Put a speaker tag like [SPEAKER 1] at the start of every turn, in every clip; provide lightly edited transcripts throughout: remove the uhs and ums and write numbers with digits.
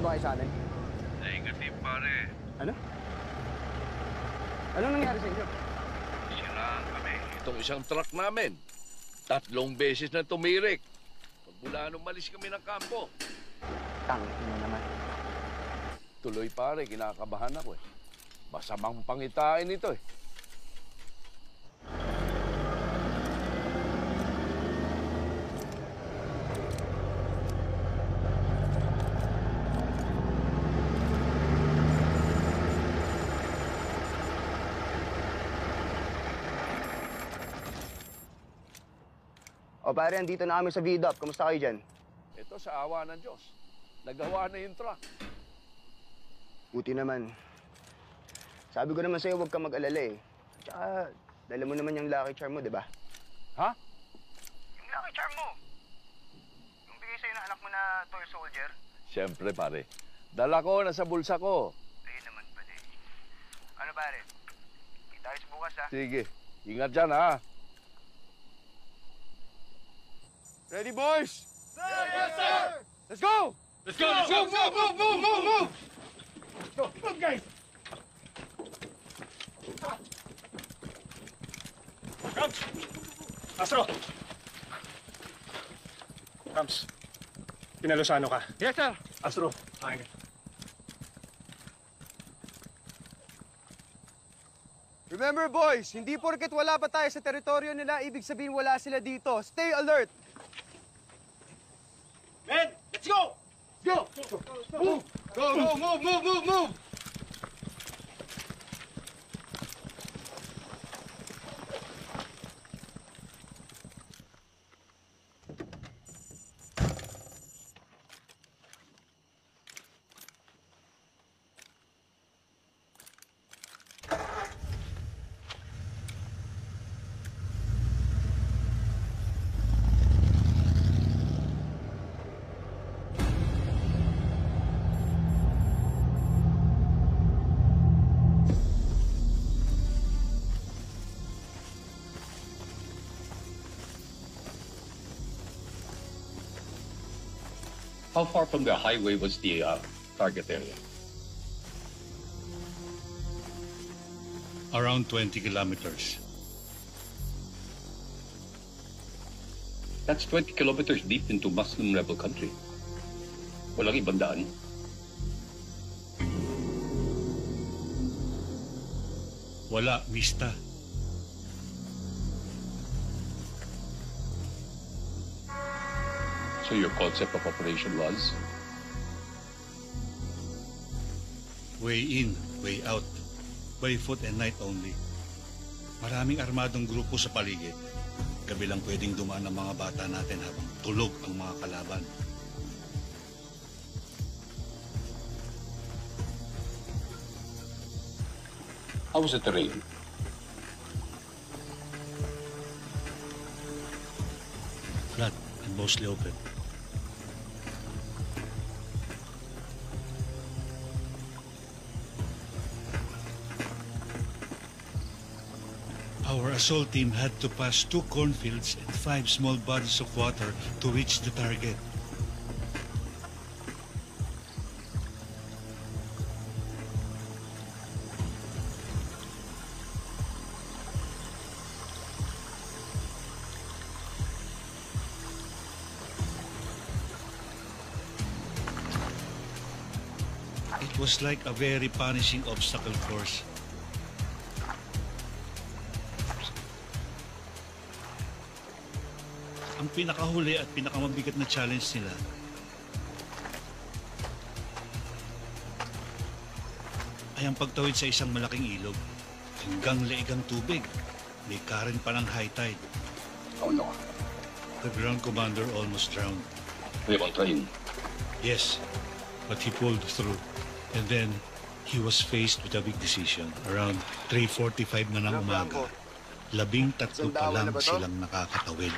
[SPEAKER 1] ba kayo sa atin?
[SPEAKER 2] Negative, pare.
[SPEAKER 1] Ano? Anong nangyari sa inyo?
[SPEAKER 2] Sinaan kami. Itong isang truck namin. 3 beses na tumirik. Mula nung malis kami ng kampo.
[SPEAKER 1] Tangina naman.
[SPEAKER 2] Tuloy, pare, kinakabahan ako eh. Masamang pangitain ito eh.
[SPEAKER 1] O pare, andito na kami sa VDOP. Kamusta kayo dyan?
[SPEAKER 2] Ito sa awa ng Diyos. Nagawa na yung truck.
[SPEAKER 1] Buti naman. Sabi ko naman sa'yo, huwag kang mag-alala eh. Tsaka, dala mo naman yung lucky charm mo, di ba?
[SPEAKER 2] Ha?
[SPEAKER 1] Yung lucky charm mo. Yung bigay sa'yo ng anak mo na toy soldier.
[SPEAKER 2] Siyempre, pare. Dala ko, nasa bulsa ko.
[SPEAKER 1] Ayun naman pala eh. Ano pare? Kita tayo bukas ha.
[SPEAKER 2] Sige. Ingat dyan, ha?
[SPEAKER 1] Ready, boys?
[SPEAKER 3] Sir! Yes, sir!
[SPEAKER 1] Let's go!
[SPEAKER 3] Let's go! Let's go! Move! Let's go! Move, guys! Rams! Astro! Rams, pinalusano ka.
[SPEAKER 2] Yes, sir.
[SPEAKER 3] Astro, akin.
[SPEAKER 1] Remember, boys, hindi porket wala pa tayo sa teritoryo nila, ibig sabihin wala sila dito. Stay alert!
[SPEAKER 3] Men, let's go! Go! Move! Move!
[SPEAKER 4] How far from the highway was the target area?
[SPEAKER 5] Around 20 kilometers.
[SPEAKER 4] That's 20 kilometers deep into Muslim rebel country. Walang ibang daan.
[SPEAKER 5] Wala, mista.
[SPEAKER 4] So your concept of operation was?
[SPEAKER 5] Way in, way out. By foot and night only. Maraming armadong grupo sa paligid. Gabi lang pwedeng dumaan ang mga bata natin habang tulog ang mga kalaban.
[SPEAKER 4] How was the terrain?
[SPEAKER 5] Flat and mostly open. Our assault team had to pass 2 cornfields and 5 small bodies of water to reach the target. It was like a very punishing obstacle course. Ang pinakahuli at pinakamabigat na challenge nila ay ang pagtawid sa isang malaking ilog hanggang leeg ang tubig. May current pa ng high tide.
[SPEAKER 4] Oh no.
[SPEAKER 5] The ground commander almost drowned.
[SPEAKER 4] We won't train.
[SPEAKER 5] Yes, but he pulled through. And then, he was faced with a big decision. Around 3:45 na ng umaga, 13 pa lang silang nakakatawid.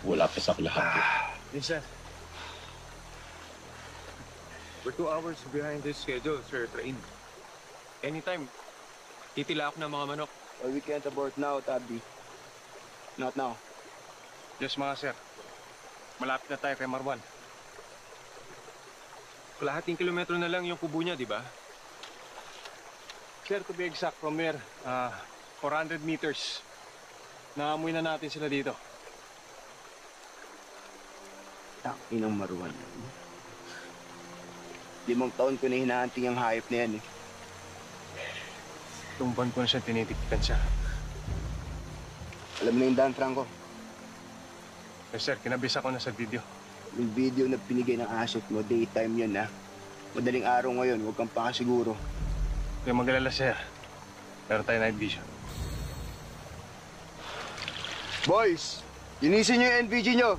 [SPEAKER 4] Wala pa sa lahat.
[SPEAKER 6] Yes, sir. We're 2 hours behind this schedule, sir. Train. Anytime, titila ako ng mga manok.
[SPEAKER 1] Well, we can't abort now, Tabby. Not now.
[SPEAKER 6] Yes, mga sir. Malapit na tayo kay Marwan. Kalahating kilometro na lang yung kubo niya, di ba?
[SPEAKER 3] Sir, to be exact, from here, 400 meters. Naamoy na natin sila dito.
[SPEAKER 1] Inang Maruan. 5 taon ko na hinahanting ang hayop na yan eh.
[SPEAKER 6] Tumban ko na siya, tinitikitan siya.
[SPEAKER 1] Alam mo na yung Dan, Franco.
[SPEAKER 6] Yes, sir, kinabisa ko na sa video.
[SPEAKER 1] Yung video na pinigay ng asset mo, daytime yun ha. Madaling araw ngayon, huwag kang pakasiguro.
[SPEAKER 6] Kaya mag-alala, sir. Meron tayo night vision.
[SPEAKER 1] Boys, linisin nyo yung NVG nyo.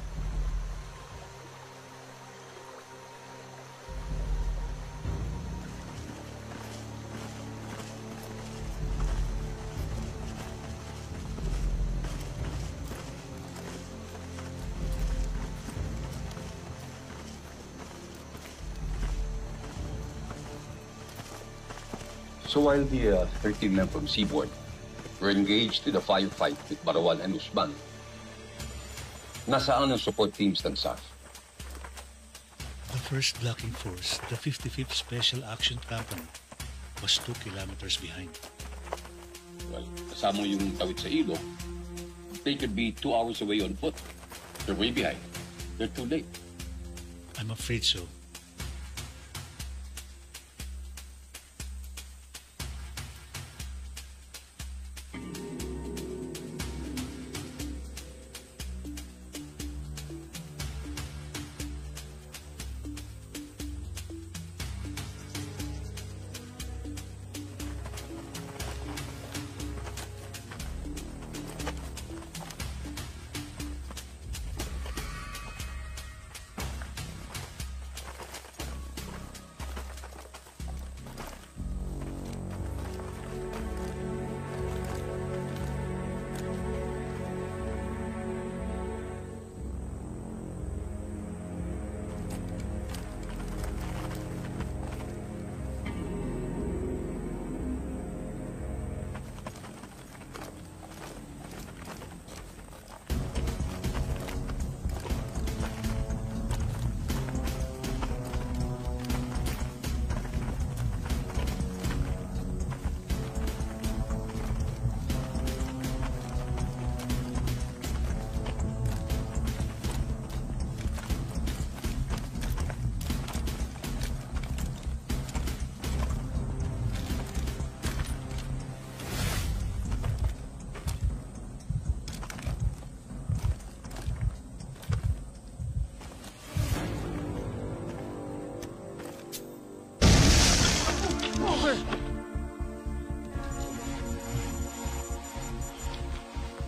[SPEAKER 4] So while the 13 men from Seaboard were engaged in a firefight with Barawan and Usman, nasaan ang support teams ng SAF?
[SPEAKER 5] The first blocking force, the 55th Special Action Company, was 2 kilometers behind.
[SPEAKER 4] Well, kasama yung tawid sa ilog, they could be 2 hours away on foot. They're way behind. They're too late.
[SPEAKER 5] I'm afraid so.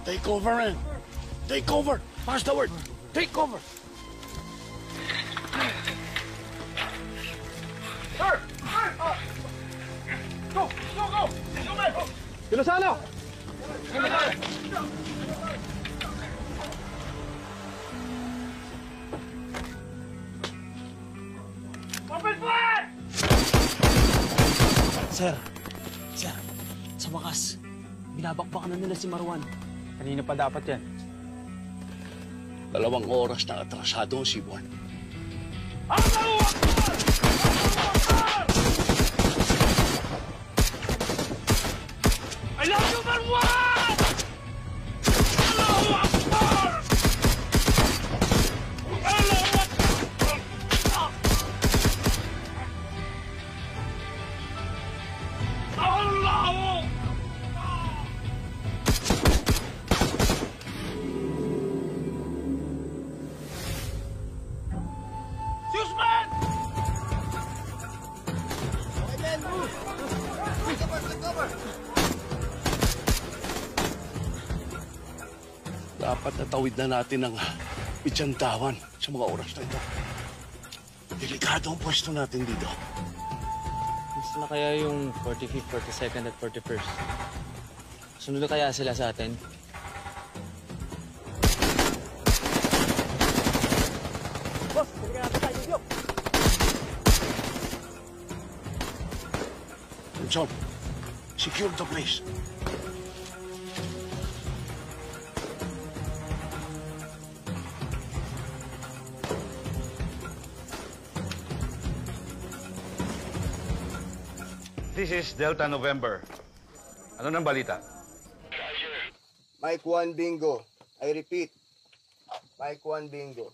[SPEAKER 2] Take over, man. Take over. Pass the word. Take over.
[SPEAKER 3] Sir! Go! Go! Go! Go, man! Pilasano! Open fire!
[SPEAKER 7] Sir, sa wakas, binabakbakan na nila si Marwan. Kanina pa dapat yan.
[SPEAKER 2] 2 oras na atrasado ang Cebuan.
[SPEAKER 3] I love you, Marwan! Allahu Akbar! Allahu Akbar! Allahu! Susman!
[SPEAKER 2] Dapat natawid na natin ang Itsantawan sa mga oras na ito. Delikado ang pwesto natin dito.
[SPEAKER 7] Gusto na kaya yung 45th, 42nd at 41st? Sunod na kaya sila sa atin?
[SPEAKER 2] John, secure the place.
[SPEAKER 5] This is Delta November. Ano nang balita?
[SPEAKER 1] Mike 1 Bingo. I repeat. Mike 1 Bingo.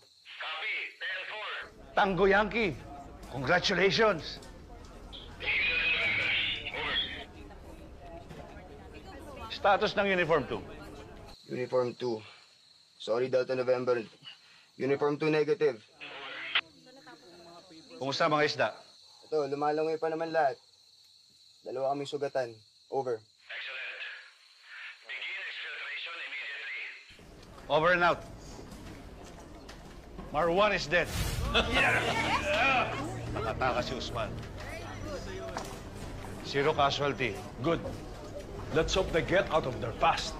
[SPEAKER 5] Tango Yankee. Congratulations. Status ng Uniform 2.
[SPEAKER 1] Uniform 2. Sorry, Delta November. Uniform 2 negative.
[SPEAKER 5] Kumusta mga isda?
[SPEAKER 1] Ito, lumalangoy pa naman lahat. Dalawa kaming sugatan. Over.
[SPEAKER 5] Over and out. Marwan is dead. Nakatakas si Usman. Zero casualty.
[SPEAKER 3] Good. Let's hope they get out of there fast.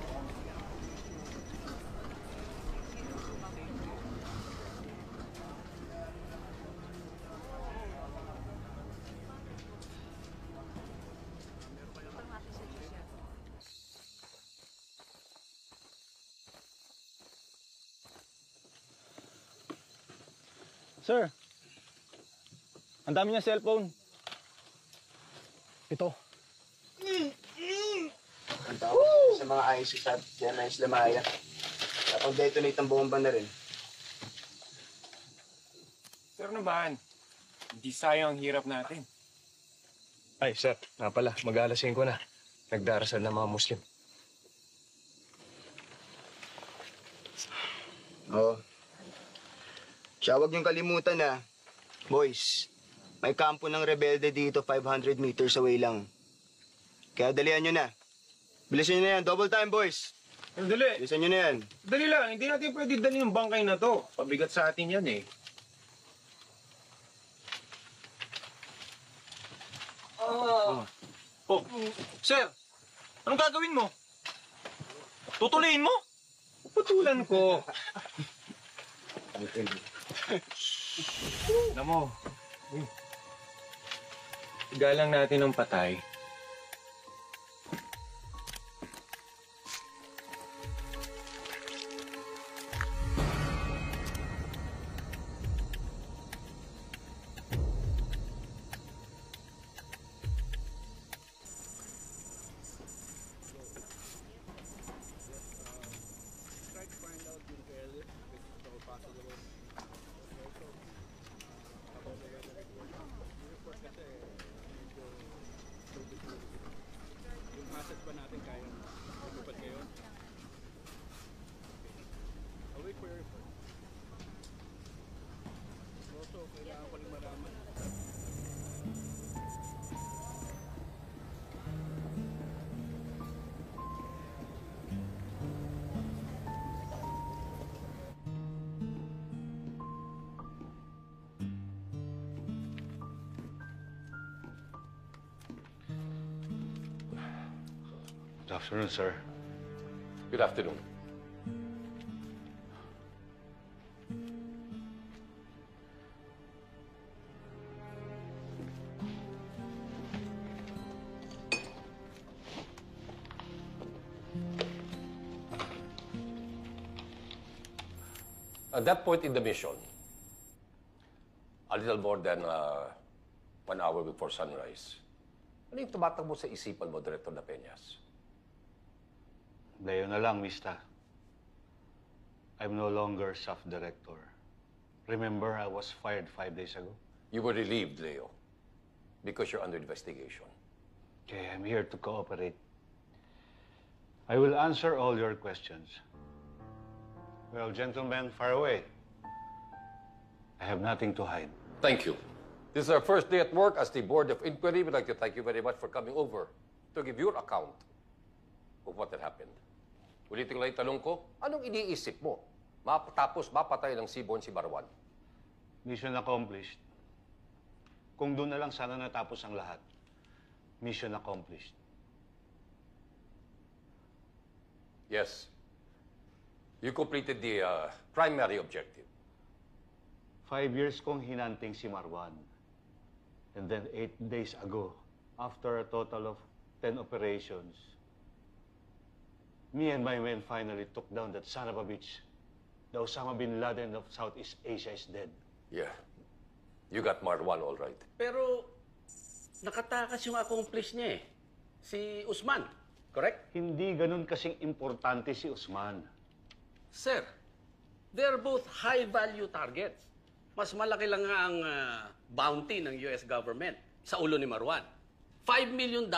[SPEAKER 6] Sir, ang dami niya cellphone. Ito.
[SPEAKER 1] Ang tawag sa mga ISIS at yan na Islamaya. Tapos detonate ang bomba na rin.
[SPEAKER 6] Sir naman, hindi sayang ang hirap natin.
[SPEAKER 3] Ay, sir, nga pala, mag-aalasin ko na. Nagdarasal ng mga Muslim.
[SPEAKER 1] Oo. Tsaka huwag niyong kalimutan na, boys, may kampo ng rebelde dito 500 meters away lang. Kaya dalihan niyo na. Bilisan niyo na yan. Double time, boys.
[SPEAKER 6] Dali.
[SPEAKER 1] Bilisan niyo na yan.
[SPEAKER 6] Dali lang, hindi natin pwede dali yung bangkay na to. Pabigat sa atin yan eh. Oh, sir, anong gagawin mo? Tutuloyin mo? Putulan ko. Alam mo, galang natin ang patay.
[SPEAKER 5] Good afternoon, sir.
[SPEAKER 4] Good afternoon. At that point in the mission, a little more than 1 hour before sunrise, ano yung tumatakbo sa isipan mo, Director Na Peñas?
[SPEAKER 5] Layo na lang, Mista. I'm no longer staff director. Remember, I was fired 5 days ago?
[SPEAKER 4] You were relieved, Leo, because you're under investigation.
[SPEAKER 5] Okay, I'm here to cooperate. I will answer all your questions. Well, gentlemen, far away. I have nothing to hide.
[SPEAKER 4] Thank you. This is our first day at work as the Board of Inquiry. We'd like to thank you very much for coming over to give your account of what had happened. Ulitin lang yung tanong ko, anong iniisip mo? Matapos mapatay ng Seaborn si Marwan?
[SPEAKER 5] Mission accomplished. Kung doon na lang sana natapos ang lahat. Mission accomplished.
[SPEAKER 4] Yes. You completed the primary objective.
[SPEAKER 5] 5 years kong hinanting si Marwan. And then 8 days ago, after a total of 10 operations, me and my men finally took down that son of a bitch. The Osama bin Laden of Southeast Asia is dead.
[SPEAKER 4] Yeah. You got Marwan all right.
[SPEAKER 6] Pero,
[SPEAKER 2] nakatakas yung accomplice niya eh. Si Usman, correct?
[SPEAKER 8] Hindi ganun kasing importante si Usman.
[SPEAKER 2] Sir, they're both high-value targets. Mas malaki lang nga ang bounty ng US government sa ulo ni Marwan. $5 million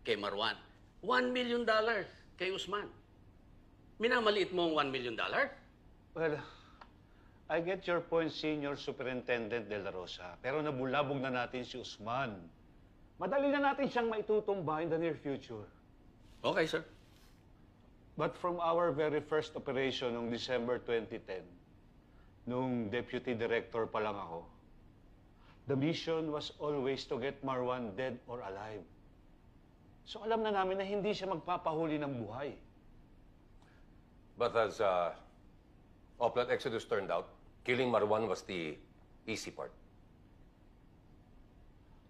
[SPEAKER 2] kay Marwan. $1 million kay Usman. Minamaliit mo ang $1 million?
[SPEAKER 8] Well, I get your point, Senior Superintendent De La Rosa. Pero nabulabog na natin si Usman. Madali na natin siyang maitutumba in the near future.
[SPEAKER 2] Okay, sir.
[SPEAKER 8] But from our very first operation noong December 2010, nung Deputy Director pa lang ako, the mission was always to get Marwan dead or alive. So alam na namin na hindi siya magpapahuli ng buhay.
[SPEAKER 4] But as Oplat Exodus turned out, killing Marwan was the easy part.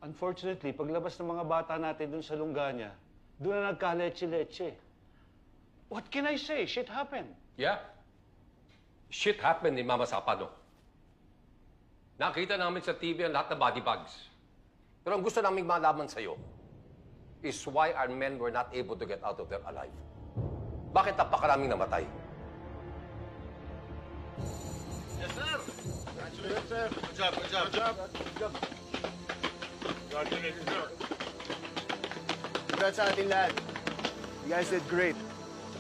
[SPEAKER 8] Unfortunately, paglabas ng mga bata natin dun sa Lunganya, dun na nagka-leche-leche. What can I say? Shit happened.
[SPEAKER 4] Yeah. Shit happened in Mama Sapano. Nakita namin sa TV ang lahat ng body bags. Pero ang gusto naming malaman sa'yo is why our men were not able to get out of there alive. Bakit napakaraming namatay?
[SPEAKER 2] Yes, sir.
[SPEAKER 5] Good job.
[SPEAKER 1] Congrats sa ating lahat. You guys did great.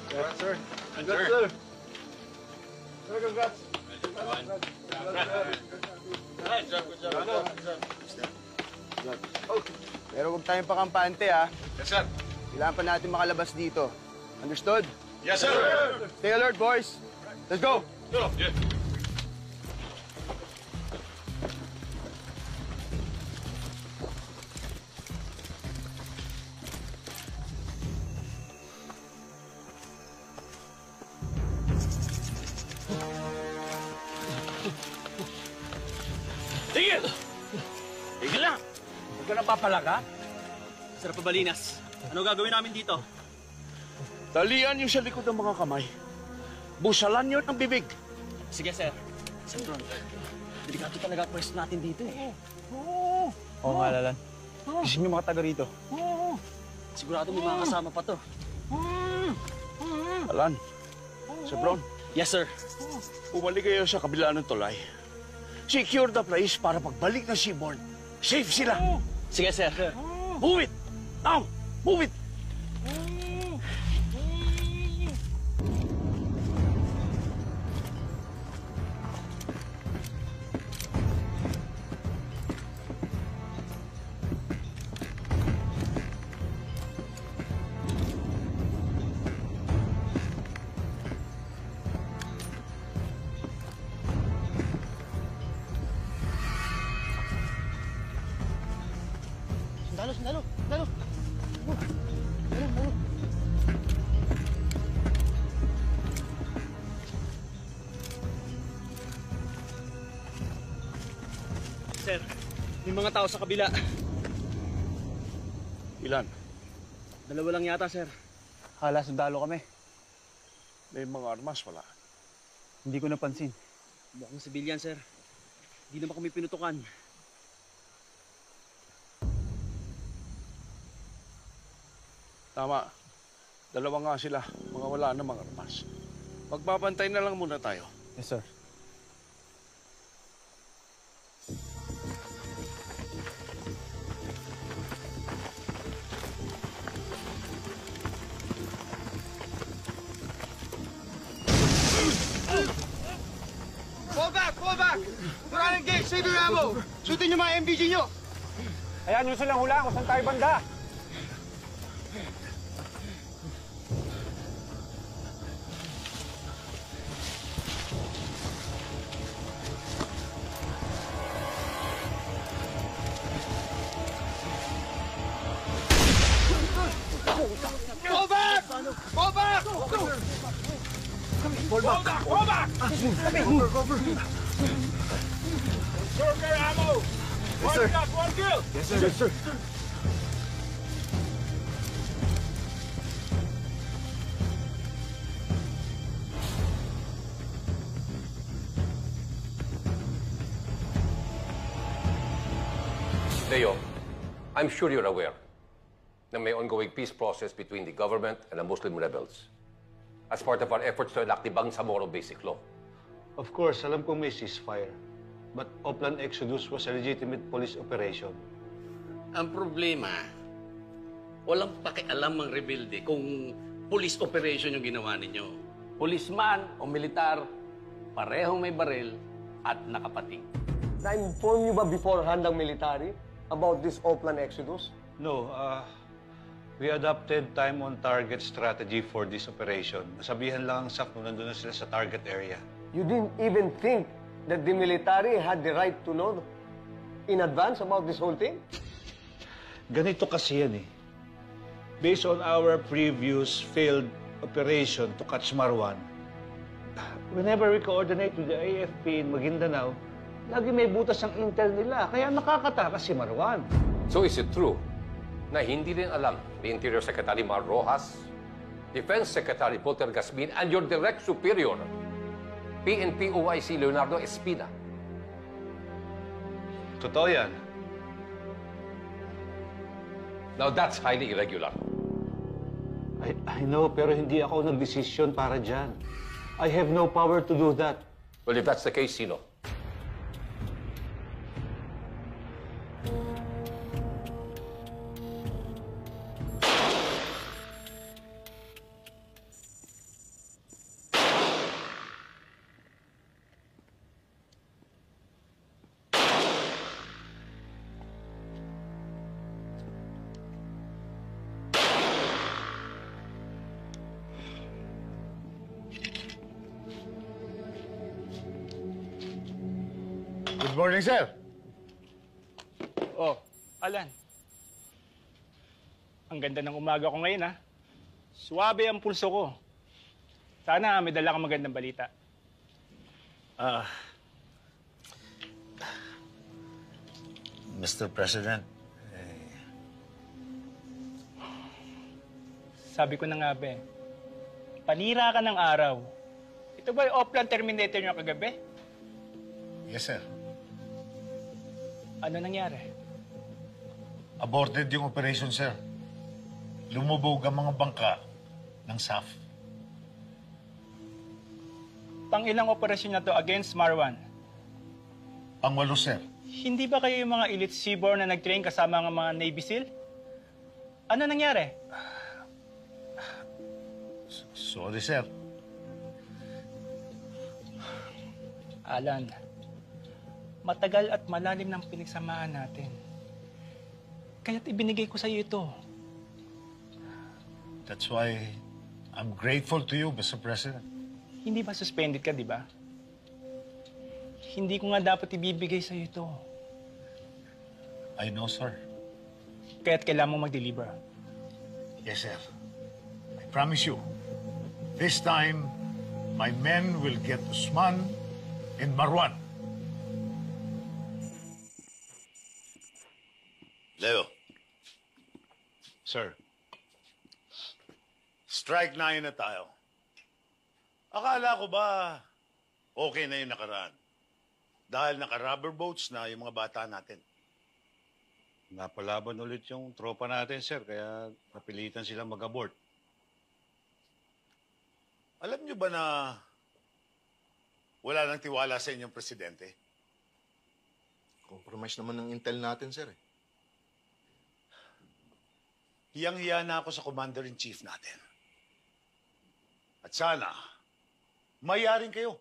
[SPEAKER 5] Congrats, sir.
[SPEAKER 1] Congrats, sir. Sir, congrats. Oh, pero huwag tayong pakampante, ha?
[SPEAKER 5] Yes, sir.
[SPEAKER 1] Kailangan pa natin makalabas dito. Understood?
[SPEAKER 5] Yes, sir.
[SPEAKER 1] Stay alert, boys. Let's go.
[SPEAKER 5] Yeah.
[SPEAKER 2] Tigil! Tigil lang! Huwag ka nang papalaga.
[SPEAKER 7] Sir Pabalinas, ano gagawin namin dito?
[SPEAKER 2] Talian yung sa likod ng mga kamay. Busalan yun ng bibig.
[SPEAKER 7] Sige, sir. Sandron, delikado talaga ang pwesto natin dito eh. Oo nga, Lalan. Gising yung mga taga rito. Sigurado may mga kasama pa to.
[SPEAKER 2] Alan, Sir Brown,
[SPEAKER 7] Yes, sir.
[SPEAKER 2] bumalik kayo sa kabila ng tulay. Secure the place para pagbalik ng Seaborn, safe sila.
[SPEAKER 7] Sige, sir.
[SPEAKER 2] Move it! Now! Move it!
[SPEAKER 1] Sandalo.
[SPEAKER 7] Sir, may mga tao sa kabila.
[SPEAKER 2] Ilan?
[SPEAKER 7] Dalawa lang yata, sir. Hala, sundalo kami.
[SPEAKER 2] May mga armas, wala.
[SPEAKER 7] Hindi ko napansin. Mukhang civilian, sir. Hindi naman kami pinutukan.
[SPEAKER 2] Tama. Dalawa nga sila. Mga wala na mga armas. Magbabantay na lang muna tayo.
[SPEAKER 7] Yes, sir.
[SPEAKER 1] Fall back! We're on engage! Save your ammo! Sutin yung mga MBG nyo!
[SPEAKER 3] Hayaan nyo silang hulaan kung saan tayo banda.
[SPEAKER 1] Fall back! Fall back!
[SPEAKER 3] Fall back!
[SPEAKER 1] Cover!
[SPEAKER 3] Serve their ammo!
[SPEAKER 1] Yes, sir.
[SPEAKER 3] One shot, one kill!
[SPEAKER 1] Yes, sir.
[SPEAKER 4] Leo, I'm sure you're aware na may ongoing peace process between the government and the Muslim rebels as part of our efforts to enact the Bangsamoro Basic Law.
[SPEAKER 8] Of course, alam kong may ceasefire. But Oplan Exodus was a legitimate police operation.
[SPEAKER 2] Ang problema, walang pakialam ang rebelde kung police operation yung ginawa ninyo. Policeman o militar, parehong may baril at nakapating.
[SPEAKER 9] Na-inform niyo ba beforehand ang military about this Oplan Exodus?
[SPEAKER 8] No, we adopted time-on-target strategy for this operation. Nasabihan lang ang SAF nung nandun na sila sa target area.
[SPEAKER 9] You didn't even think that the military had the right to know in advance about this whole thing?
[SPEAKER 8] Ganito kasi yan eh. Based on our previous failed operation to catch Marwan, whenever we coordinate with the AFP in Maguindanao, lagi may butas ang intel nila, kaya nakakatakas si Marwan.
[SPEAKER 4] So is it true na hindi rin alam ni Interior Secretary Mar Rojas, Defense Secretary Walter Gasmin, and your direct superior, PNP OIC Leonardo Espina?
[SPEAKER 8] Totoo yan.
[SPEAKER 4] Now that's highly irregular.
[SPEAKER 8] I know, pero hindi ako nagdesisyon para dyan. I have no power to do that.
[SPEAKER 4] Well, if that's the case, sino?
[SPEAKER 10] Good morning, sir.
[SPEAKER 11] Oh, Alan. Ang ganda ng umaga ko ngayon, ha? Suwabe ang pulso ko. Sana may dala kang magandang balita.
[SPEAKER 10] Mr. President,
[SPEAKER 11] Sabi ko na nga, be, panira ka ng araw. Ito ba yung Oplan Terminator niyo kagabi?
[SPEAKER 10] yes, sir.
[SPEAKER 11] Ano nangyari?
[SPEAKER 10] Aborted yung operation, sir. Lumubog ang mga bangka ng SAF.
[SPEAKER 11] Pang-ilang operasyon na to against Marwan?
[SPEAKER 10] Pang-walo, sir.
[SPEAKER 11] Hindi ba kayo yung mga elite seaborne na nag-train kasama ng mga Navy SEAL? Ano nangyari?
[SPEAKER 10] Sorry, sir.
[SPEAKER 11] Alan, matagal at malalim ng pinagsamahan natin. Kaya't ibinigay ko sa iyo ito.
[SPEAKER 10] That's why I'm grateful to you, Mr. President.
[SPEAKER 11] Hindi ba suspended ka, di ba? Hindi ko nga dapat ibibigay sa iyo ito.
[SPEAKER 10] I know, sir.
[SPEAKER 11] Kaya't kailangan mo mag-deliver.
[SPEAKER 10] Yes, sir. I promise you, this time, my men will get Usman and Marwan. Leo.
[SPEAKER 8] Sir.
[SPEAKER 10] Strike 9 na tayo. Akala ko ba okay na yung nakaraan? Dahil naka-rubber boats na yung mga bata natin.
[SPEAKER 8] Napalaban ulit yung tropa natin, sir, kaya napilitan silang mag-abort.
[SPEAKER 10] Alam niyo ba na wala nang tiwala sa inyong presidente?
[SPEAKER 12] Compromise naman ng intel natin, sir.
[SPEAKER 10] Hiyang-hiya na ako sa commander-in-chief natin. At sana, mayaring kayo.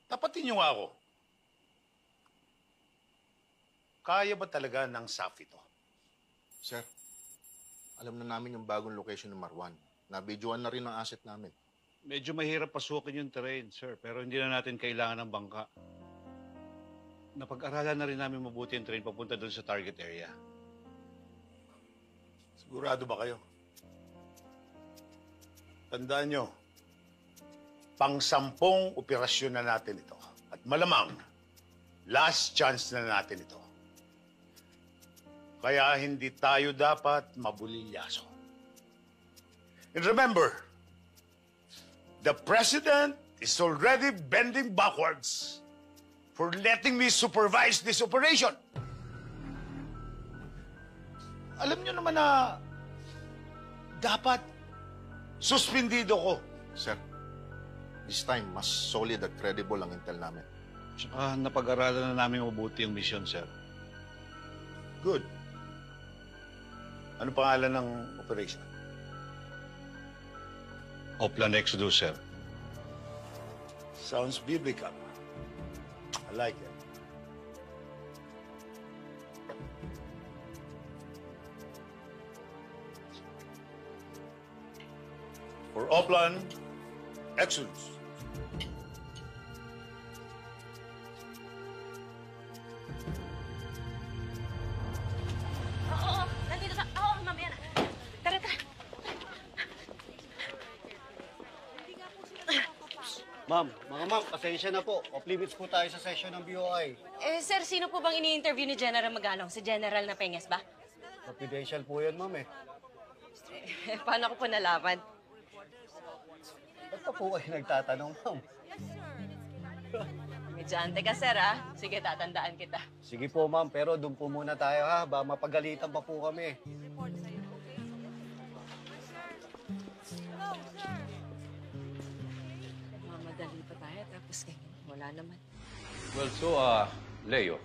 [SPEAKER 10] Tapatin niyo nga ako. Kaya ba talaga ng SAF ito?
[SPEAKER 12] Sir, alam na namin yung bagong location ng Marwan. Nabidyoan na rin ang asset namin.
[SPEAKER 8] Medyo mahirap pasukin yung terrain, sir, pero hindi na natin kailangan ng bangka. Napag-aralan na rin namin mabuti yung train papunta doon sa target area.
[SPEAKER 10] Sigurado ba kayo? Tandaan nyo, pang-10 operasyon na natin ito. At malamang, last chance na natin ito. Kaya hindi tayo dapat mabulilyaso. And remember, the President is already bending backwards for letting me supervise this operation. Alam niyo naman na dapat suspendido ko.
[SPEAKER 12] Sir, this time, mas solid at credible ang intel namin.
[SPEAKER 8] Tsaka napag-aralan na namin mabuti yung mission, sir.
[SPEAKER 10] Good. Ano pangalan ng operation?
[SPEAKER 8] Oplan Exodus, sir.
[SPEAKER 10] Sounds biblical. I like it. For Oplan, Exodus.
[SPEAKER 13] Oo, nandito sa... Oo, mamaya na. Tara, tara.
[SPEAKER 9] Ma'am, pasensya na po. Off-limits po tayo sa session ng BOI.
[SPEAKER 13] Sir, sino po bang ini-interview ni General Magalong? Si General Napeñas ba?
[SPEAKER 9] Confidential po yan, ma'am eh.
[SPEAKER 13] Paano ko po nalaman?
[SPEAKER 9] Ba't pa po kayo nagtatanong, ma'am?
[SPEAKER 13] Medyante ka, sir, ha? Sige, tatandaan kita.
[SPEAKER 9] Sige po, ma'am, pero doon po muna tayo, ha? Ba, mapagalitan pa po kami.
[SPEAKER 13] Mamadali pa tayo, tapos wala naman.
[SPEAKER 4] Well, so, Leo,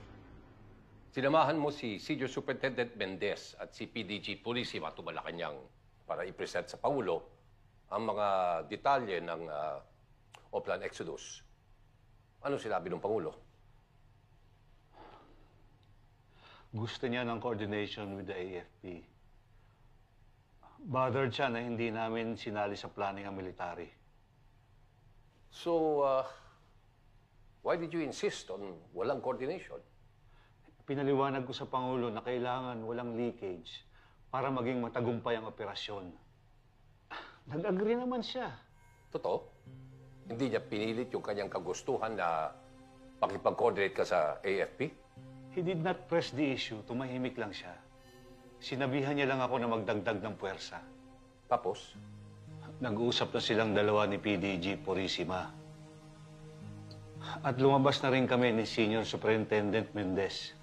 [SPEAKER 4] sinamahan mo si Senior Superintendent Mendez at si PDG Purisima to Malacanang para i-present sa Pangulo ang mga detalye ng Oplan Exodus. Ano sinabi ng Pangulo?
[SPEAKER 8] Gusto niya ng coordination with the AFP. Bothered siya na hindi namin sinali sa planning ang military.
[SPEAKER 4] So, why did you insist on walang coordination?
[SPEAKER 8] Pinaliwanag ko sa Pangulo na kailangan walang leakage para maging matagumpay ang operasyon. Nag-agree naman siya.
[SPEAKER 4] Totoo? Hindi niya pinilit yung kanyang kagustuhan na pakipag-coordinate ka sa AFP?
[SPEAKER 8] He did not press the issue. Tumahimik lang siya. Sinabihan niya lang ako na magdagdag ng puwersa.
[SPEAKER 4] Tapos?
[SPEAKER 8] Nag-uusap na silang dalawa ni PDG Purisima. At lumabas na rin kami ni Senior Superintendent Mendez.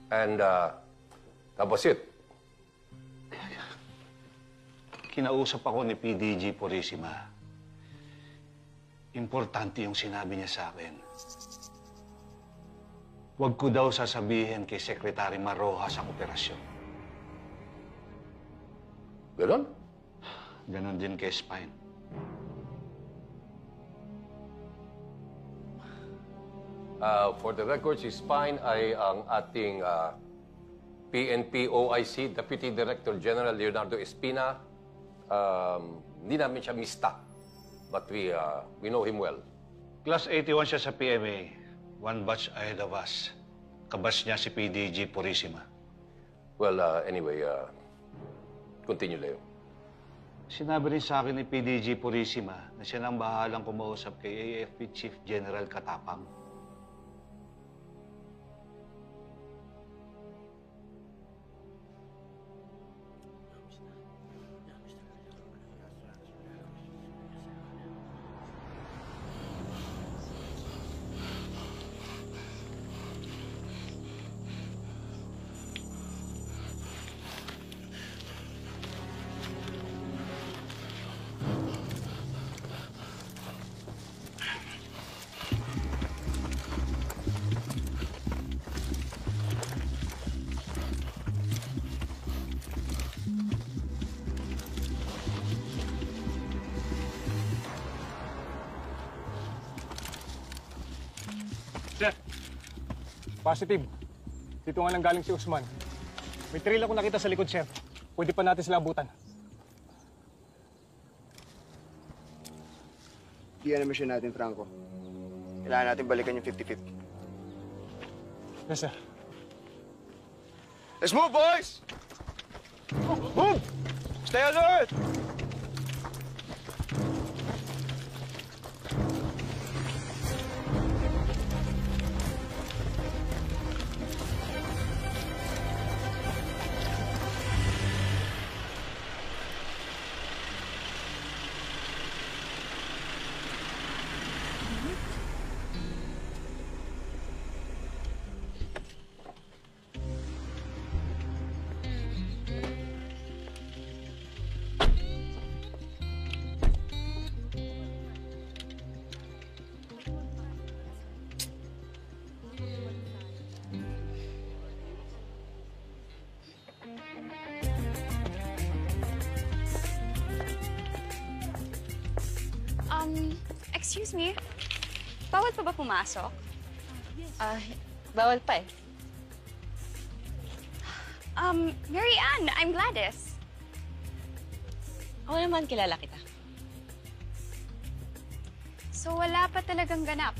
[SPEAKER 4] And that was it?
[SPEAKER 8] Kinausap ako ni PDG Purisima. Importante yung sinabi niya sa akin. Huwag ko daw sasabihin kay Secretary Marojas ang operasyon.
[SPEAKER 4] Ganon?
[SPEAKER 8] Ganon din kay Spine.
[SPEAKER 4] For the record, si Spine ay ang ating PNP OIC Deputy Director General Leonardo Espina. Hindi namin siya mista, but we know him well.
[SPEAKER 8] Class 81 siya sa PMA. One batch ahead of us. Kabas niya si PDG Purisima.
[SPEAKER 4] Well, anyway, continue, Leo.
[SPEAKER 8] Sinabi rin sa akin ni PDG Purisima na siya nang bahalang kumausap kay AFP Chief General Katapang.
[SPEAKER 3] Sir, positive. Dito nga lang galing si Usman. May trail ako nakita sa likod, sir. Pwede pa natin sila abutan.
[SPEAKER 1] Iyan ang mission natin, Franco. Kailangan natin balikan yung 50-50.
[SPEAKER 3] Yes, sir.
[SPEAKER 1] Let's move, boys! Move! Stay alert!
[SPEAKER 14] Excuse me, bawal pa ba pumasok?
[SPEAKER 13] Bawal pa eh.
[SPEAKER 14] Mary Ann, I'm Gladys.
[SPEAKER 13] Ako naman, kilala kita.
[SPEAKER 14] So wala pa talagang ganap?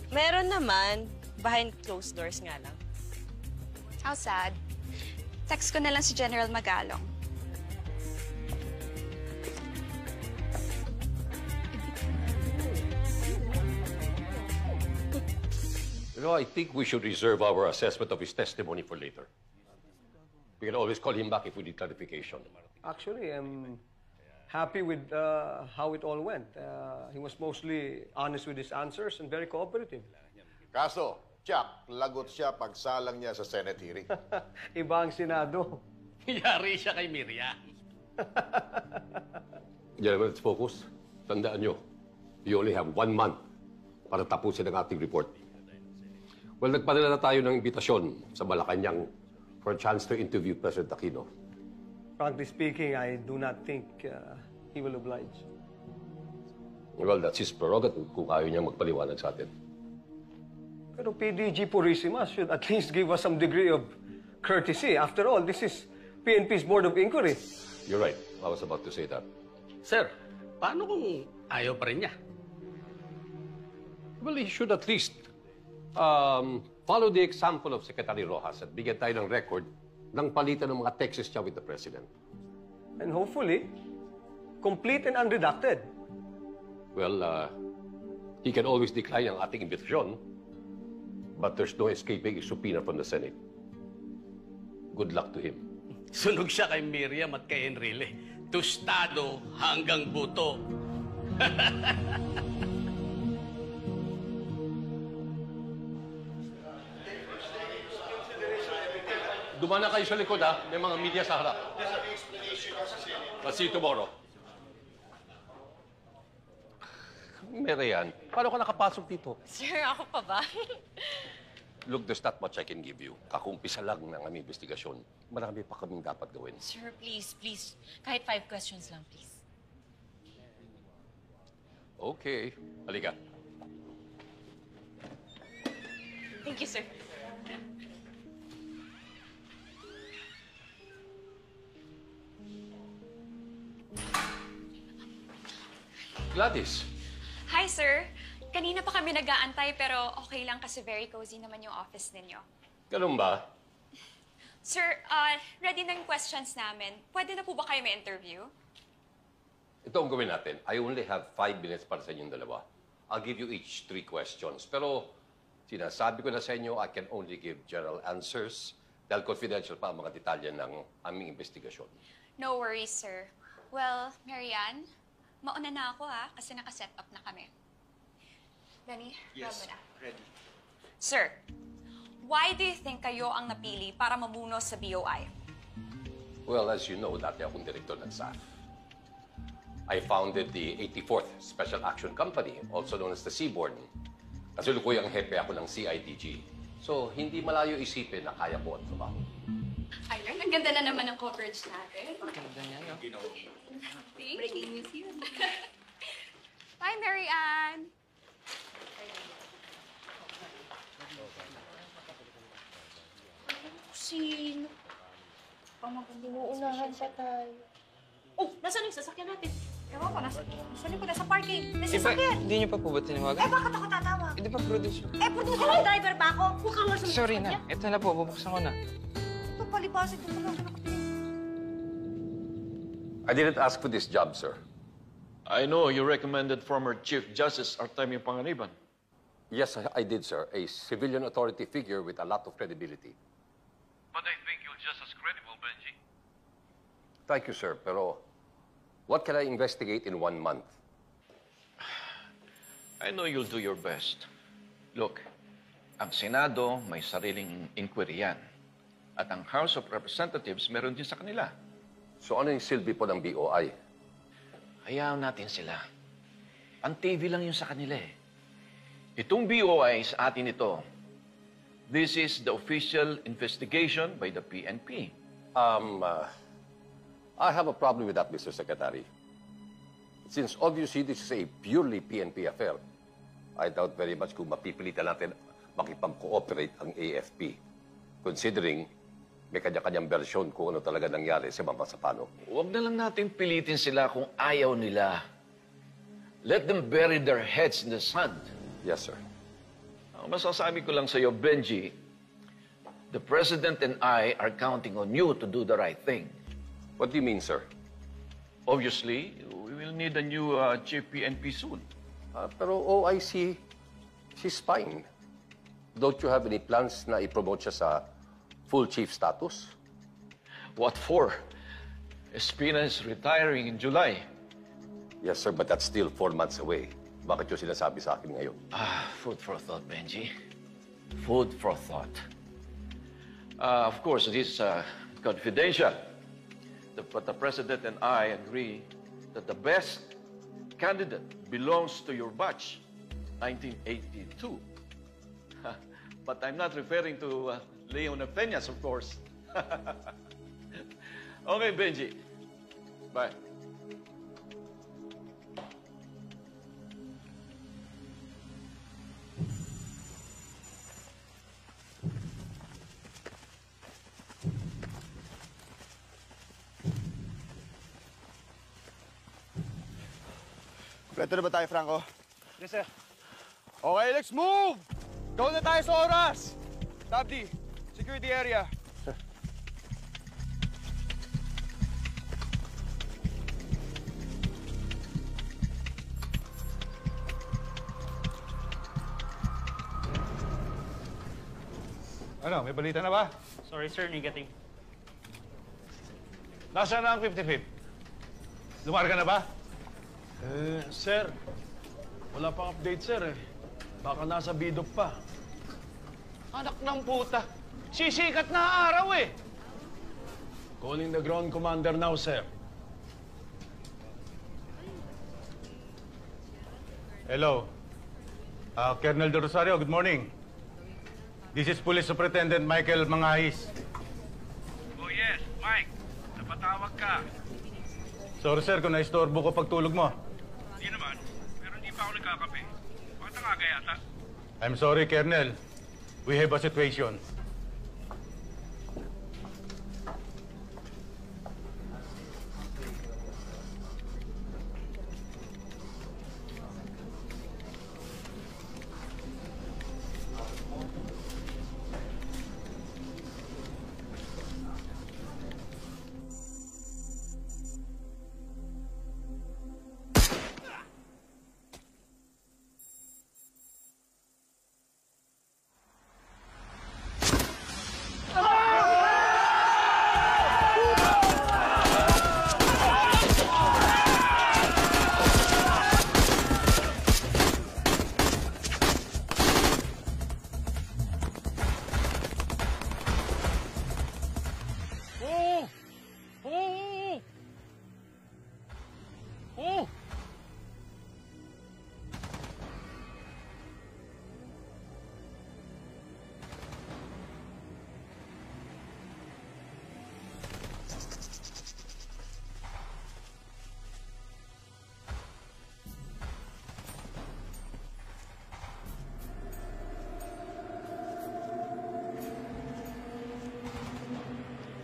[SPEAKER 13] Meron naman, behind closed doors nga lang.
[SPEAKER 14] How sad. Text ko na lang si General Magalong.
[SPEAKER 4] You know, I think we should reserve our assessment of his testimony for later. We can always call him back if we need clarification.
[SPEAKER 9] Actually, I'm happy with how it all went. He was mostly honest with his answers and very cooperative.
[SPEAKER 12] Kaso, Chuck, lagot siya pagsalang niya sa Senate hearing.
[SPEAKER 9] Iba ang Senado.
[SPEAKER 2] Yari siya kay Miriam.
[SPEAKER 4] Gentlemen, let's focus. Tandaan nyo, you only have 1 month para tapusin ang ating report. Well, nagpadala na tayo ng imbitasyon sa Malacanang for a chance to interview President Aquino.
[SPEAKER 9] Frankly speaking, I do not think he will oblige.
[SPEAKER 4] Well, that's his prerogative kung ayaw niya magpaliwanag sa atin.
[SPEAKER 9] Pero PDG Purissima should at least give us some degree of courtesy. After all, this is PNP's Board of Inquiry.
[SPEAKER 4] You're right. I was about to say that.
[SPEAKER 2] Sir, paano kung ayaw pa rin niya?
[SPEAKER 4] Well, he should at least follow the example of Secretary Rojas at bigyan tayo ng record ng palitan ng mga texts niya with the President.
[SPEAKER 9] And hopefully, complete and unredacted.
[SPEAKER 4] Well, he can always decline ang ating imbitasyon, but there's no escaping a subpoena from the Senate. Good luck to him.
[SPEAKER 2] Sunog siya kay Miriam at kay Enrile. Tostado hanggang buto.
[SPEAKER 4] Dumana kayo sa likod, ha? May mga media sa harap. I'll see you tomorrow. Marian, paano ka nakapasok dito?
[SPEAKER 13] Sir, ako pa ba?
[SPEAKER 4] Look, there's not much I can give you. Kakumpisa lang ng aming investigasyon. Marami pa kaming dapat gawin.
[SPEAKER 13] Sir, please, please. Kahit 5 questions lang, please.
[SPEAKER 4] Okay. Halika.
[SPEAKER 13] Thank you, sir.
[SPEAKER 4] Gladys.
[SPEAKER 14] Hi, sir. Kanina pa kami nag-aantay pero okay lang kasi very cozy naman yung office ninyo.
[SPEAKER 4] Ganun ba?
[SPEAKER 14] Sir, ready na yung questions namin. Pwede na po ba kayo may interview?
[SPEAKER 4] Ito ang gawin natin. I only have 5 minutes para sa inyong dalawa. I'll give you each 3 questions. Pero sinasabi ko na sa inyo, I can only give general answers dahil confidential pa ang mga detalye ng aming investigasyon.
[SPEAKER 14] No worries, sir. Well, Marianne, mauna na ako kasi naka-set up na kami. Danny,
[SPEAKER 7] Yes,
[SPEAKER 14] na.
[SPEAKER 7] ready.
[SPEAKER 14] Sir, why do you think kayo ang napili para mamuno sa BOI?
[SPEAKER 4] Well, as you know, dati akong direktor ng SAF. I founded the 84th Special Action Company, also known as the Seaborn. Kasalukuy ang hepe ako ng CIDG. So, hindi malayo isipin na kaya ko ang trabaho.
[SPEAKER 14] Ayun, ang ganda na naman ng coverage natin.
[SPEAKER 7] Ganda niya, no?
[SPEAKER 14] Breaking news yun. Bye, Marianne!
[SPEAKER 13] Sino? Unahan pa tayo. Oh, nasaan yung sasakyan natin?
[SPEAKER 14] Ewan ko, nasa likod, nasa parking. Nasa
[SPEAKER 7] Di ba,
[SPEAKER 14] sasakyan.
[SPEAKER 7] hindi niyo pa po ba tinawagan?
[SPEAKER 14] Bakit ako tatawag?
[SPEAKER 7] Hindi pa producer.
[SPEAKER 14] Producer ng driver ba ako? Huwag kang nasa
[SPEAKER 7] Sorry na. Ito na po, bubuksan ko na.
[SPEAKER 14] Ito, palipasin ko lang.
[SPEAKER 4] I didn't ask for this job, sir.
[SPEAKER 15] I know you recommended former Chief Justice Artemio Panganiban.
[SPEAKER 4] Yes, I did, sir. A civilian authority figure with a lot of credibility.
[SPEAKER 15] But I think you're just as credible, Benji.
[SPEAKER 4] Thank you, sir. Pero what can I investigate in 1 month?
[SPEAKER 15] I know you'll do your best. Look, ang Senado may sariling inquiry yan. At ang House of Representatives meron din sa kanila.
[SPEAKER 4] So ano yung silbi po ng BOI?
[SPEAKER 15] Hayaan natin sila. Pan-TV lang yun sa kanila eh. Itong BOI sa atin ito, this is the official investigation by the PNP.
[SPEAKER 4] I have a problem with that, Mr. Secretary. Since obviously this is a purely PNP affair, I doubt very much kung mapipilitan natin makipag-cooperate ang AFP, considering may kanya-kanyang versyon kung ano talaga nangyari sa Mama Sapano.
[SPEAKER 15] Huwag na lang natin pilitin sila kung ayaw nila. Let them bury their heads in the sand.
[SPEAKER 4] Yes, sir.
[SPEAKER 15] Ang masasabi ko lang sa'yo, Benji, the President and I are counting on you to do the right thing.
[SPEAKER 4] What do you mean, sir?
[SPEAKER 15] Obviously, we will need a new chief PNP soon.
[SPEAKER 4] Pero OIC, she's fine. Don't you have any plans na i-promote siya sa full chief status?
[SPEAKER 15] What for? Espina is retiring in July.
[SPEAKER 4] Yes, sir, but that's still 4 months away. Bakit yung sinasabi sa akin ngayon?
[SPEAKER 15] Food for thought, Benji. Food for thought. Of course, it is confidential. But the President and I agree that the best candidate belongs to your batch, 1982. But I'm not referring to Leon Peñas, of course. Okay, Benji. Bye.
[SPEAKER 1] Kompleto na ba tayo, Franco?
[SPEAKER 3] Yes, sir.
[SPEAKER 1] Okay, let's move! Go na tayo sa oras! Tabdi, secure the area.
[SPEAKER 8] Ano, may balita na ba?
[SPEAKER 11] Sorry, sir. Negative.
[SPEAKER 8] Nasaan na ang 55th? Lumarga na ba?
[SPEAKER 9] Sir, wala pang update, sir, eh. Baka nasa bidok pa.
[SPEAKER 8] Anak ng puta! Sisikat na araw eh!
[SPEAKER 9] Calling the ground commander now, sir.
[SPEAKER 8] Hello. Colonel De Rosario, good morning. This is Police Superintendent Michael Mangahis.
[SPEAKER 16] Oh yes, Mike. Napatawag ka.
[SPEAKER 8] Sorry sir kung naistorbo ko pagtulog mo.
[SPEAKER 16] Hindi naman, pero hindi pa ako nagkakape. Bakit nangaga yata?
[SPEAKER 8] I'm sorry, Colonel. We have a situation.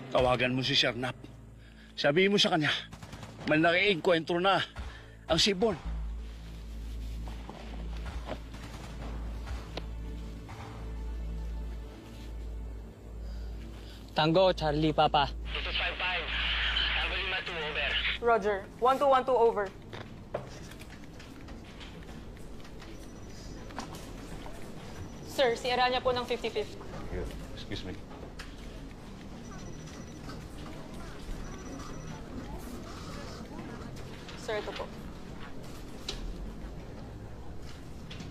[SPEAKER 16] Tawagan mo si Sernap. Sabihin mo sa kanya, may naki-enkwentro na ang Sibon.
[SPEAKER 11] Tango, Charlie, Papa.
[SPEAKER 16] 2255. Tango 52, over.
[SPEAKER 17] Roger. 1212, over. Sir, si Aranya po ng 55th.
[SPEAKER 8] Excuse me.
[SPEAKER 17] Sir, ito po.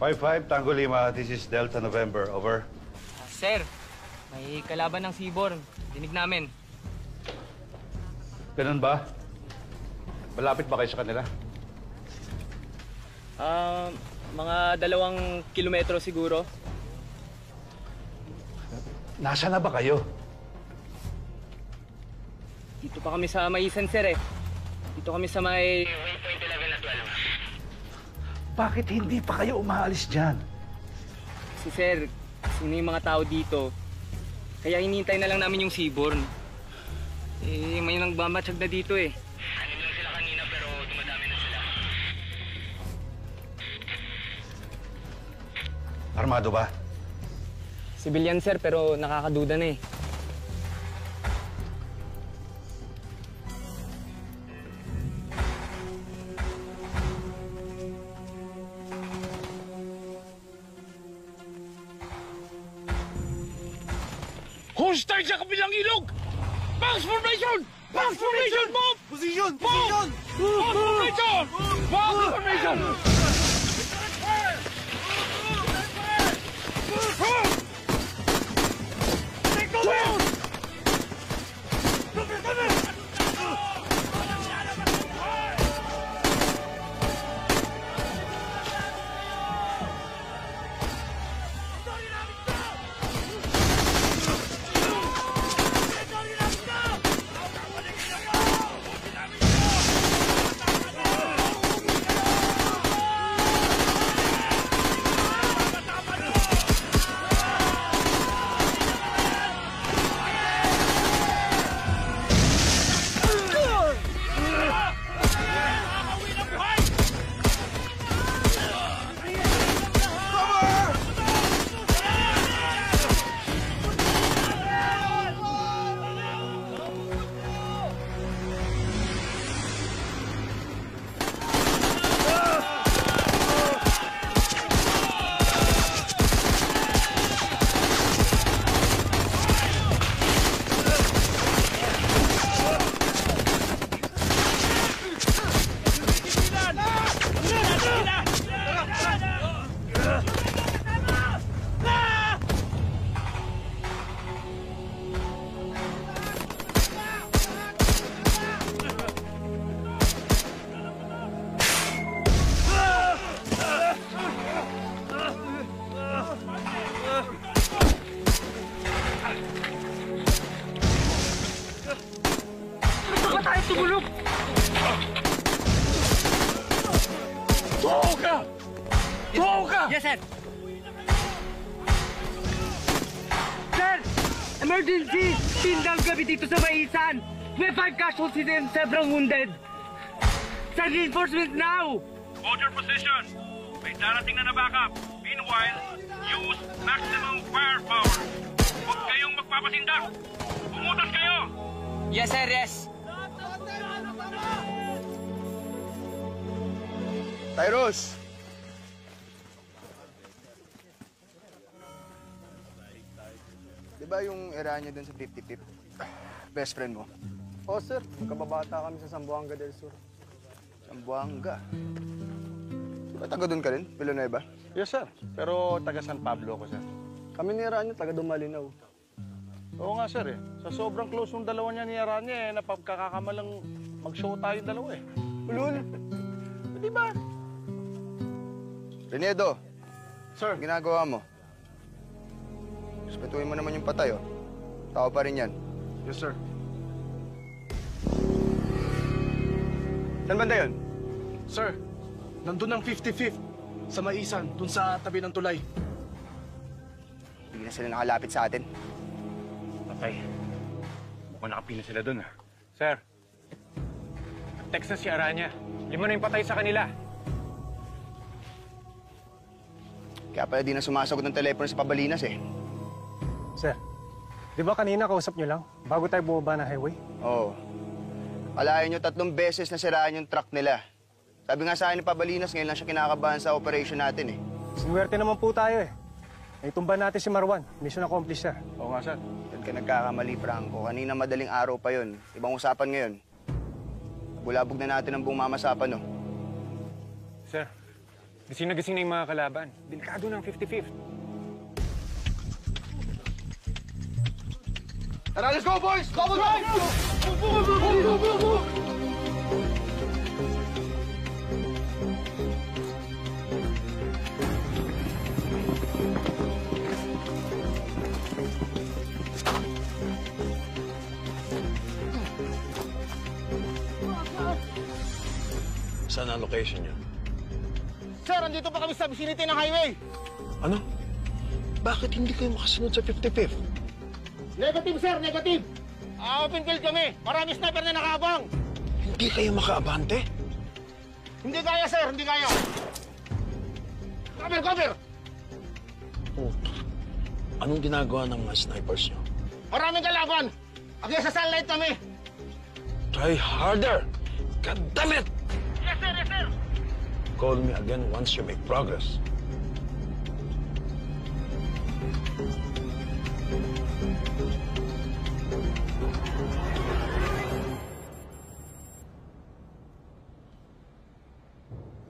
[SPEAKER 8] 55 Tango Lima, this is Delta November, over.
[SPEAKER 11] Sir, may kalaban ng Seaborn. Dinig namin.
[SPEAKER 8] Ganun ba? Malapit ba kayo sa kanila?
[SPEAKER 11] Mga 2 kilometro siguro.
[SPEAKER 8] Nasaan na ba kayo?
[SPEAKER 11] Dito pa kami sa Maisan, sir, eh. Dito kami sa may...
[SPEAKER 16] Waypoint 11 at 12. Bakit hindi pa kayo umaalis dyan?
[SPEAKER 7] Si Sir, sino yung mga tao dito? Kaya hinihintay na lang namin yung seaborn. Eh, may nagmamatsyag na dito eh. Anim lang sila kanina pero dumadami na sila.
[SPEAKER 16] Armado ba?
[SPEAKER 7] Civilian sir pero nakakaduda na eh.
[SPEAKER 16] Hostile sa kabilang ilog! Box formation! Box formation! Move!
[SPEAKER 18] Position!
[SPEAKER 16] Position! Box formation! Box formation! Take cover!
[SPEAKER 18] Tumulog!
[SPEAKER 16] Tumaw ka! Tumaw ka!
[SPEAKER 7] Yes, sir!
[SPEAKER 18] Sir! Emergency! Tindang gabi dito sa Maisan! May 5 casualties and several wounded! Send reinforcement now!
[SPEAKER 19] Hold your position! May darating na backup. Meanwhile, use maximum firepower. Huwag kayong magpapasindak! Pumutas kayo!
[SPEAKER 7] Yes, sir, yes!
[SPEAKER 1] Tyrus! Di ba yung Eranya dun sa 55th? Best friend mo?
[SPEAKER 3] Oo, sir. Magkababata kami sa Zamboanga del Sur.
[SPEAKER 1] Zamboanga? Di ba taga dun ka rin? Villanueva?
[SPEAKER 3] Yes, sir. Pero taga San Pablo ako, sir. Kami ni Aranya, taga Dumalinaw. Oo nga, sir eh. Sa sobrang close yung dalawa niya ni Aranya eh, napagkakakamalang mag-show tayo dalawa eh.
[SPEAKER 1] Ulul! Di ba? Renedo! Sir? Ginagawa mo? Respetuhin mo naman yung patay, oh. Tao pa rin yan.
[SPEAKER 3] Yes, sir.
[SPEAKER 1] Saan banda yun?
[SPEAKER 18] Sir, nandun ang 55th sa Maisan, dun sa tabi ng tulay.
[SPEAKER 1] Hindi na sila nakalapit sa atin.
[SPEAKER 3] Okay. Mukhang nakapila sila dun, ah. Sir, text na si Aranya. 5 na yung patay sa kanila.
[SPEAKER 1] Kaya pala di na sumasagot ng telepono sa Pabalinas, eh.
[SPEAKER 3] Sir, di ba kanina kausap niyo lang bago tayo bumaba ng highway?
[SPEAKER 1] Oo. Alayan nyo 3 beses na siraan yung truck nila. Sabi nga sa akin ni Pabalinas, ngayon lang siya kinakabahan sa operation natin, eh.
[SPEAKER 3] Sinuwerte naman po tayo, eh. Naitumba natin si Marwan. Mission accomplished, sir.
[SPEAKER 1] Oo nga, sir. Doon ka nagkakamali, Franco. Kanina madaling araw pa yon. Ibang usapan ngayon. Bulabog na natin ang buong mamasapan, no?
[SPEAKER 3] Sir, gising na gising na yung mga kalaban. Delikado ng 55th.
[SPEAKER 18] Tara, let's go, boys! Go, boys! Go!
[SPEAKER 4] Saan ang location niyo?
[SPEAKER 3] Sir, andito pa kami sa vicinity ng highway.
[SPEAKER 20] Ano? Bakit hindi kayo makasunod sa 55th?
[SPEAKER 3] Negative, sir, negative. Open field kami. Marami sniper na nakaabang.
[SPEAKER 20] Hindi kayo makaabante?
[SPEAKER 3] Hindi kaya, sir, hindi kaya. Cover, cover.
[SPEAKER 20] Oh. Anong ginagawa ng mga snipers nyo?
[SPEAKER 3] Maraming kalaban. Against sa sunlight kami.
[SPEAKER 20] Try harder! God damn it!
[SPEAKER 3] Yes, sir, yes, sir.
[SPEAKER 20] Call me again once you make progress.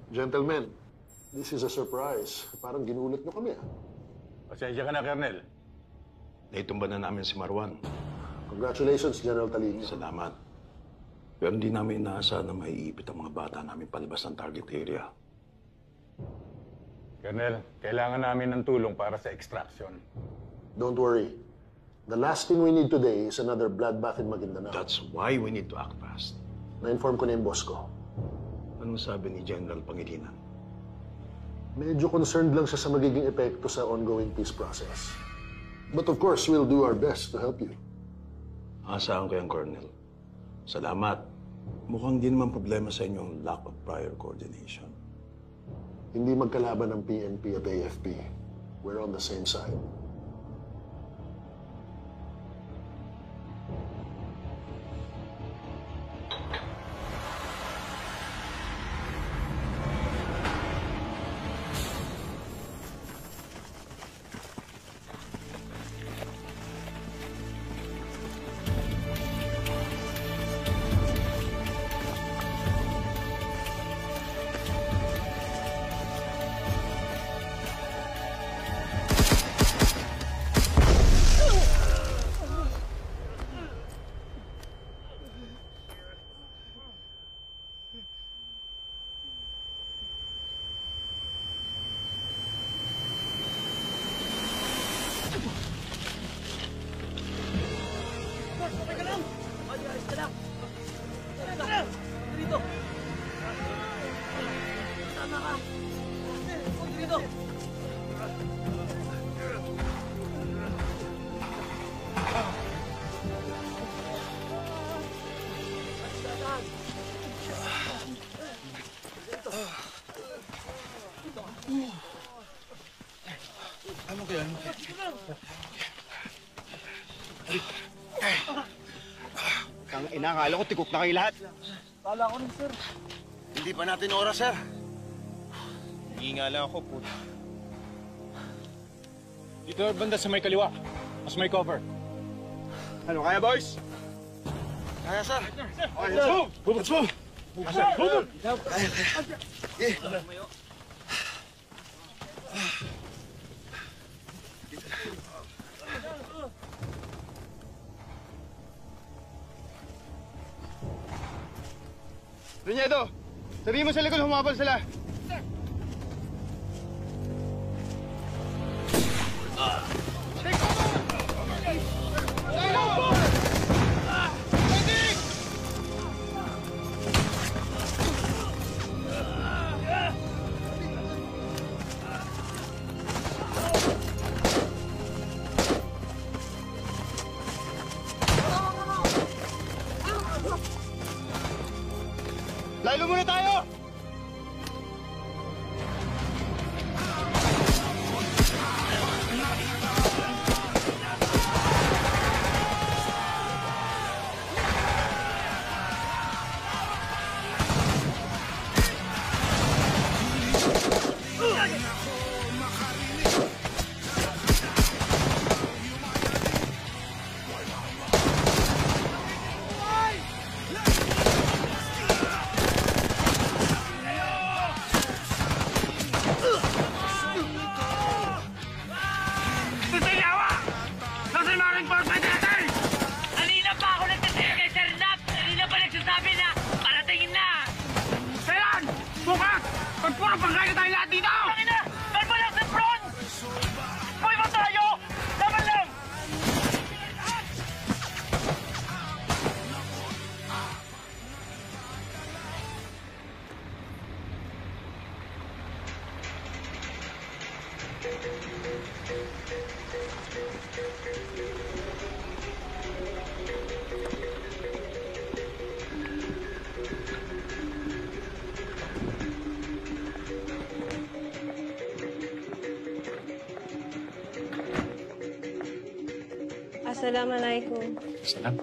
[SPEAKER 12] Gentlemen, this is a surprise. Parang ginulat nyo kami.
[SPEAKER 8] Pasensya ka na, Colonel.
[SPEAKER 20] Naitumba na namin si Marwan.
[SPEAKER 12] Congratulations, General Talino.
[SPEAKER 20] Salamat. Pero hindi namin inaasahan na maiipit ang mga bata namin palabas ng target area.
[SPEAKER 8] Colonel, kailangan namin ng tulong para sa extraction.
[SPEAKER 12] Don't worry. The last thing we need today is another bloodbath in Maguindanao.
[SPEAKER 20] That's why we need to act fast.
[SPEAKER 12] Na-inform ko na yung boss ko.
[SPEAKER 20] Anong sabi ni General Pangilinan?
[SPEAKER 12] Medyo concerned lang siya sa magiging epekto sa ongoing peace process. But of course, we'll do our best to help you.
[SPEAKER 20] Asahan ko yan, Colonel. Salamat. Mukhang di naman problema sa inyo ang lack of prior coordination.
[SPEAKER 12] Hindi magkalaban ng PNP at AFP. We're on the same side.
[SPEAKER 16] Ano kaya?
[SPEAKER 1] Kang ina, akala ko tikok na kayo lahat.
[SPEAKER 3] Kala ko rin, sir.
[SPEAKER 16] Hindi pa natin oras, sir. Hingi nga lang ako, puto. Dito banda sa may kaliwa. Mas may cover.
[SPEAKER 1] Ano, kaya boys?
[SPEAKER 16] Kaya, sir.
[SPEAKER 1] Okay, let's move! Let's move! Reñedo, sabihin mo sa likod, humabol sila. Laylo muna tayo!
[SPEAKER 21] Assalamualaikum.
[SPEAKER 11] Salam.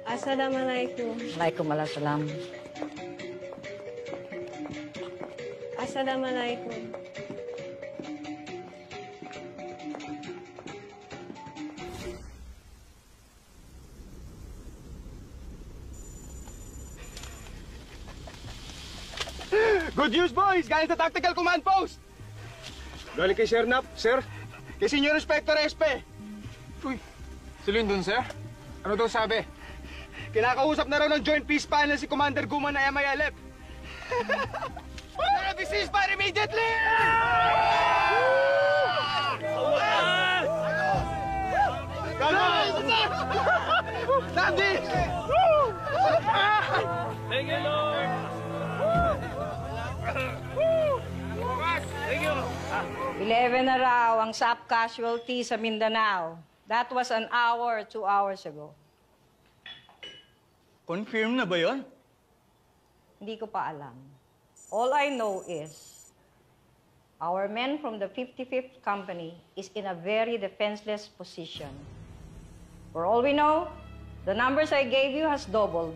[SPEAKER 21] Assalamualaikum.
[SPEAKER 22] Waalaikumsalam.
[SPEAKER 21] Assalamualaikum.
[SPEAKER 1] Good news, boys! Galing sa Tactical Command Post!
[SPEAKER 9] Galing kay Sir Nap, sir.
[SPEAKER 1] Kay Senior Inspector Espe.
[SPEAKER 9] Uy, sila yun dun, sir? Ano daw sabi?
[SPEAKER 1] Kinakausap na raw ng Joint Peace Panel si Commander Guma na MILF. Be ceasefire immediately! Sandy!
[SPEAKER 19] Thank you, Lord! Thank you!
[SPEAKER 22] 11 na raw ang SAP casualty sa Mindanao. That was an hour, 2 hours ago.
[SPEAKER 16] Confirm na ba yun?
[SPEAKER 22] Hindi ko pa alam. All I know is, our men from the 55th Company is in a very defenseless position. For all we know, the numbers I gave you has doubled.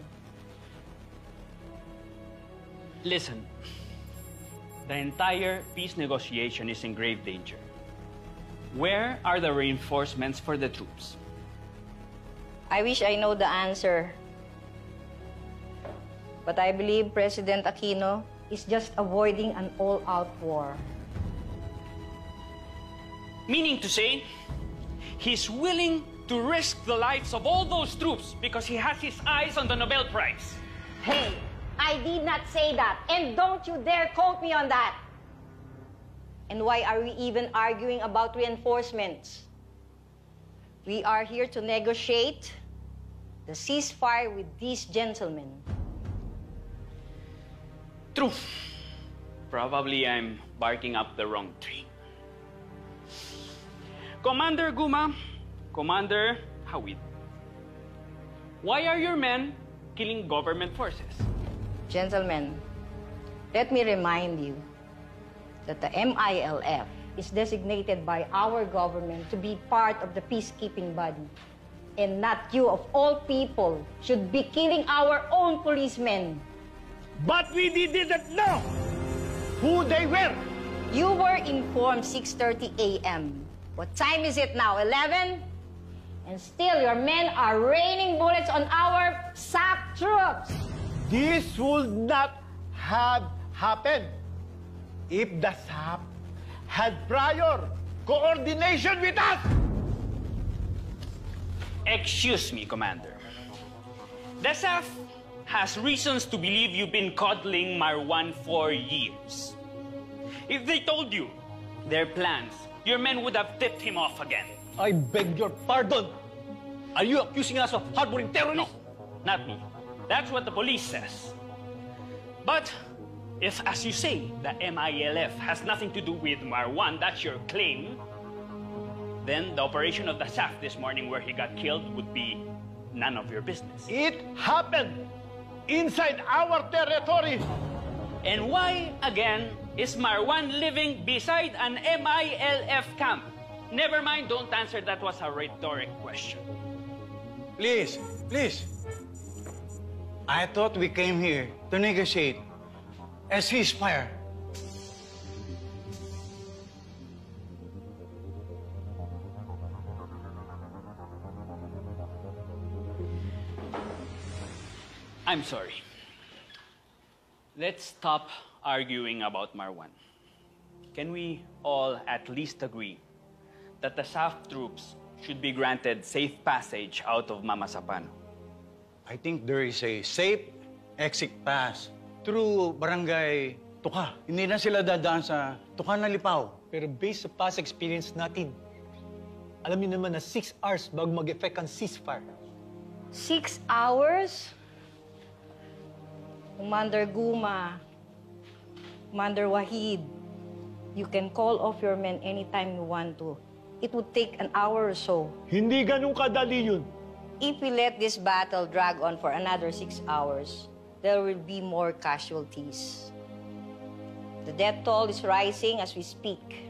[SPEAKER 11] Listen, the entire peace negotiation is in grave danger. Where are the reinforcements for the troops?
[SPEAKER 22] I wish I know the answer. But I believe President Aquino is just avoiding an all-out war.
[SPEAKER 11] Meaning to say, he's willing to risk the lives of all those troops because he has his eyes on the Nobel Prize.
[SPEAKER 22] Hey, I did not say that, and don't you dare quote me on that. And why are we even arguing about reinforcements? We are here to negotiate the ceasefire with these gentlemen.
[SPEAKER 11] True. Probably I'm barking up the wrong tree. Commander Guma, Commander Hawid, why are your men killing government forces?
[SPEAKER 22] Gentlemen, let me remind you that the MILF is designated by our government to be part of the peacekeeping body. And not you, of all people, should be killing our own policemen.
[SPEAKER 16] But we didn't know who they were.
[SPEAKER 22] You were informed 6:30 a.m. What time is it now, 11? And still your men are raining bullets on our SAP troops.
[SPEAKER 16] This would not have happened if the SAP had prior coordination with us.
[SPEAKER 11] Excuse me, Commander. The SAF has reasons to believe you've been coddling Marwan for years. If they told you their plans, your men would have tipped him off again.
[SPEAKER 16] I beg your pardon. Are you accusing us of harboring terrorists?
[SPEAKER 11] No, not me. That's what the police says. But if, as you say, the MILF has nothing to do with Marwan, that's your claim, then the operation of the SAF this morning where he got killed would be none of your business.
[SPEAKER 16] It happened inside our territory.
[SPEAKER 11] And why, again, is Marwan living beside an MILF camp? Never mind, don't answer. That was a rhetoric question.
[SPEAKER 16] Please, please. I thought we came here to negotiate a ceasefire.
[SPEAKER 11] I'm sorry. Let's stop arguing about Marwan. Can we all at least agree that the SAF troops should be granted safe passage out of Mamasapano?
[SPEAKER 16] I think there is a safe exit pass through Barangay Tuka. Hindi na sila dadaan sa Tuka na Lipaw.
[SPEAKER 23] Pero based sa past experience natin, alam niyo naman na 6 hours bago mag-effect ang ceasefire.
[SPEAKER 22] 6 hours? Commander Guma, Commander Wahid, You can call off your men anytime you want to. It would take an hour or so.
[SPEAKER 23] Hindi ganun kadali yun.
[SPEAKER 22] If we let this battle drag on for another 6 hours, there will be more casualties. The death toll is rising as we speak.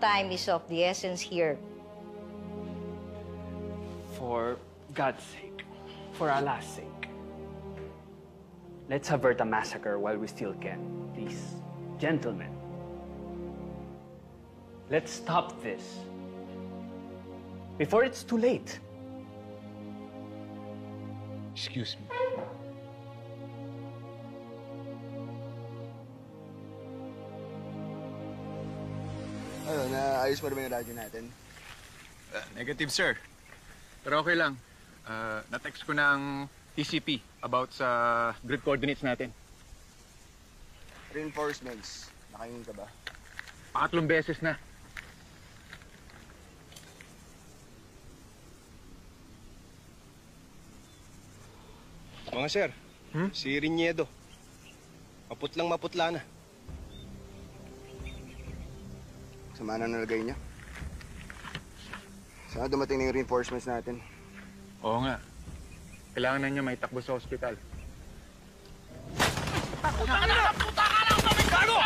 [SPEAKER 22] Time is of the essence here.
[SPEAKER 11] For God's sake, for Allah's sake, let's avert a massacre while we still can, please. Gentlemen, let's stop this before it's too late.
[SPEAKER 23] Excuse me.
[SPEAKER 1] Ano, naayos mo rin yung radyo natin?
[SPEAKER 5] Negative, sir. Pero okay lang. Na-text ko ng TCP about sa grid coordinates natin.
[SPEAKER 1] Reinforcements. Nakaingin ka ba?
[SPEAKER 5] 3 beses na.
[SPEAKER 9] Mga sir, si Riniedo. Maputla na.
[SPEAKER 1] Sama na nalagay niya. Sana dumating na yung reinforcements natin.
[SPEAKER 5] Oo nga. Kailangan na niya may takbo sa ospital.
[SPEAKER 19] Puta ka na! Puta ka na! Gago!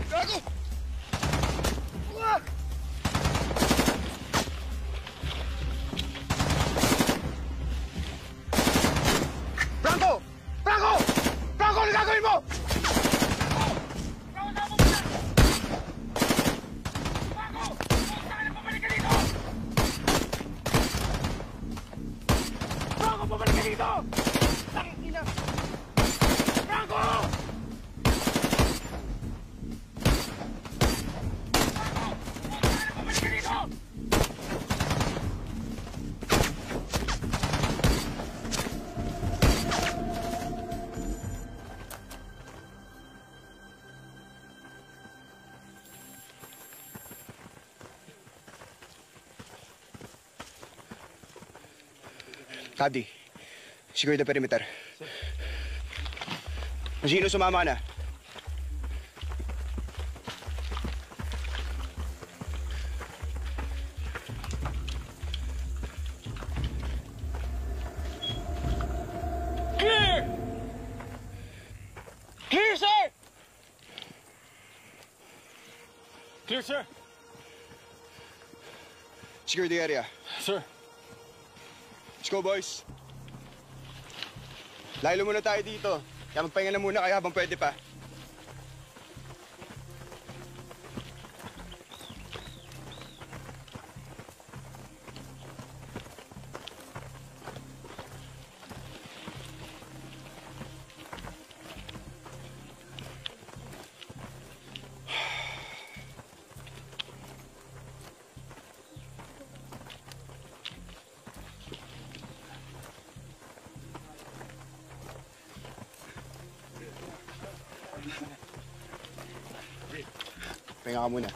[SPEAKER 19] Gago!
[SPEAKER 1] Franco! Franco! Franco, ano gagawin mo?
[SPEAKER 19] Franco, pabalik ka dito! Tangina! Franco! Pabalik ka dito!
[SPEAKER 1] Cabdi, secure the perimeter. Gino, sumama na.
[SPEAKER 19] Clear! Clear, sir!
[SPEAKER 5] Clear, sir.
[SPEAKER 1] Secure the area.
[SPEAKER 5] Sir.
[SPEAKER 1] Let's go, boys. Laylo muna tayo dito. Kaya magpahinga na muna kayo habang pwede pa. Pahinga ka muna.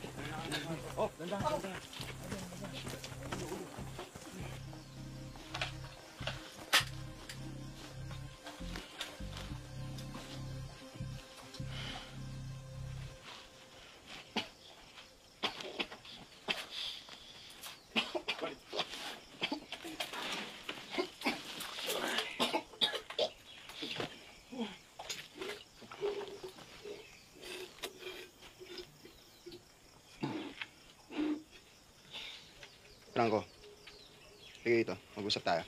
[SPEAKER 19] Oh, ganda.
[SPEAKER 1] Franco, sige dito. Mag-usap tayo.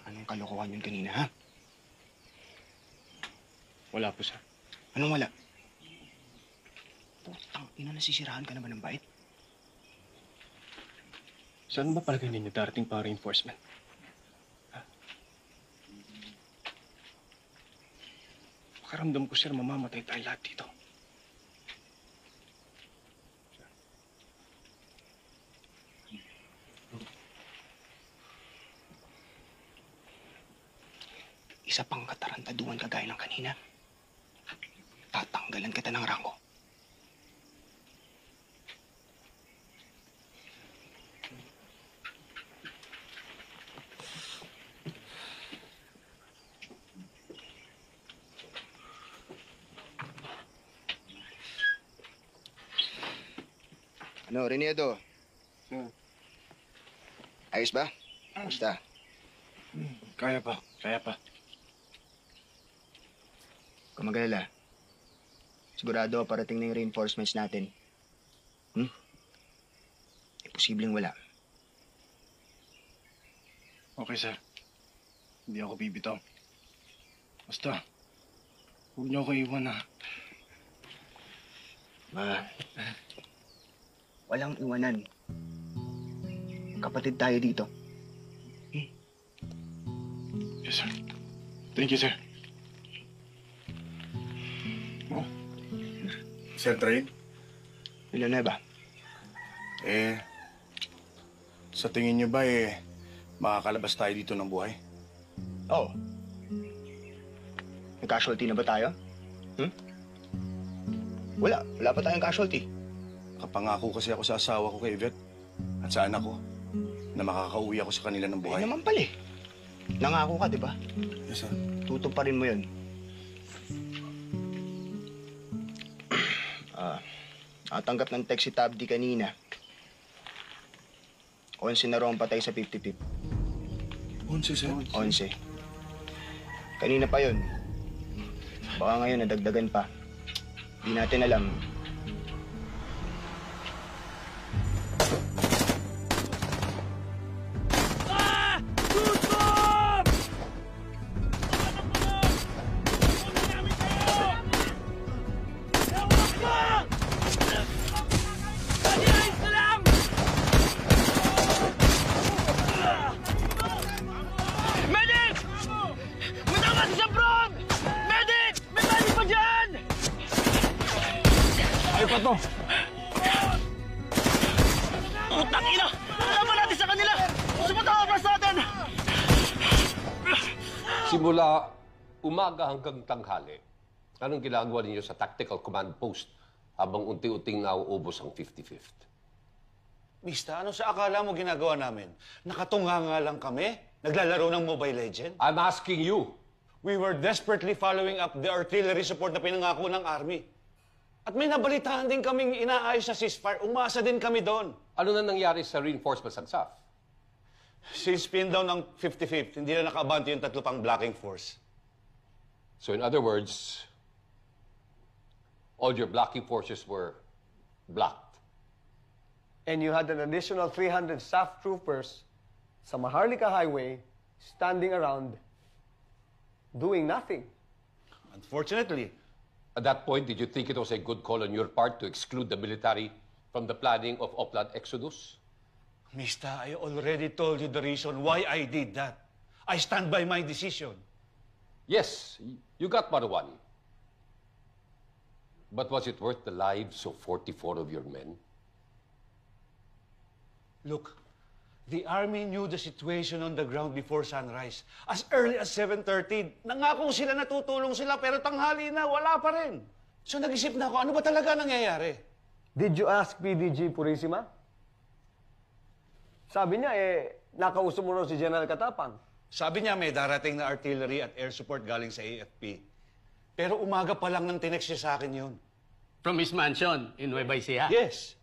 [SPEAKER 1] Anong kalokohan yun kanina, ha?
[SPEAKER 9] Wala po, sir.
[SPEAKER 1] Anong wala? Putang ina, nasisirahan ka na ba ng bait?
[SPEAKER 9] Saan ba palagay ninyo darating pa reinforcement? Makaramdam ko, sir, mamamatay tayo lahat dito.
[SPEAKER 1] Isa pang katarantaduhan kagaya ng kanina. Tatanggalan kita ng rangko. No, Renedo. Ayos ba? Basta.
[SPEAKER 2] Kaya pa.
[SPEAKER 1] Kung mag-alala, sigurado parating na yung reinforcements natin. Imposibleng wala.
[SPEAKER 2] Okay, sir. Hindi ako bibitaw. Basta, huwag niyo ako iwan na.
[SPEAKER 1] Walang iwanan. Kapatid tayo dito.
[SPEAKER 2] Yes, sir. Thank you, sir. Oh. Sir Train?
[SPEAKER 1] Villanueva.
[SPEAKER 2] Sa tingin niyo ba makakalabas tayo dito ng buhay?
[SPEAKER 1] Oo. May casualty na ba tayo? Wala pa tayong casualty.
[SPEAKER 2] Kapangako kasi ako sa asawa ko kay Yvette at sa anak ko na makakauwi ako sa kanila ng buhay.
[SPEAKER 1] Naman pala eh. Nangako ka, di ba?
[SPEAKER 2] Yes, sir.
[SPEAKER 1] Tutuparin mo yun. Natanggap ng text si Tabdi kanina. 11 na raw ang patay sa 50-50.
[SPEAKER 2] 11, sir?
[SPEAKER 1] 11. Kanina pa yun. Baka ngayon nadagdagan pa. Di natin alam.
[SPEAKER 18] Medic! Matama si Sabron! Medic! May bali pa dyan!
[SPEAKER 2] Ay pa to!
[SPEAKER 18] Putang ina! Laban natin sa kanila! Sumatawa sa atin!
[SPEAKER 4] Simula umaga hanggang tanghali, anong ginagawa ninyo sa tactical command post habang unti-unting nauubos ang 55th?
[SPEAKER 8] Mista, ano sa akala mo ginagawa namin? Nakatunganga lang kami? Naglalaro ng Mobile Legend?
[SPEAKER 4] I'm asking you.
[SPEAKER 8] We were desperately following up the artillery support na pinangako ng Army. At may nabalitaan din kaming inaayos na ceasefire. Umasa din kami doon.
[SPEAKER 4] Ano na nangyari sa reinforcements ng SAF?
[SPEAKER 8] Since pin down ng 55th, hindi na nakaabante yung 3 pang blocking force.
[SPEAKER 4] So in other words, all your blocking forces were blocked.
[SPEAKER 9] And you had an additional 300 staff troopers sa Maharlika Highway standing around doing nothing.
[SPEAKER 8] Unfortunately.
[SPEAKER 4] At that point, did you think it was a good call on your part to exclude the military from the planning of Opland Exodus?
[SPEAKER 8] Mista, I already told you the reason why I did that. I stand by my decision.
[SPEAKER 4] Yes, you got Marwan. But was it worth the lives of 44 of your men?
[SPEAKER 8] Look, the Army knew the situation on the ground before sunrise. As early as 7:30, nangako sila na tutulong sila pero tanghali na, wala pa rin. So nag-isip na ako, ano ba talaga nangyayari?
[SPEAKER 9] Did you ask PDG Purisima? Sabi niya, nakausap mo raw si General Katapang.
[SPEAKER 8] Sabi niya may darating na artillery at air support galing sa AFP. Pero umaga pa lang nang tinext siya sa akin yun.
[SPEAKER 11] From his mansion in Nueva Ecija?
[SPEAKER 8] Yes.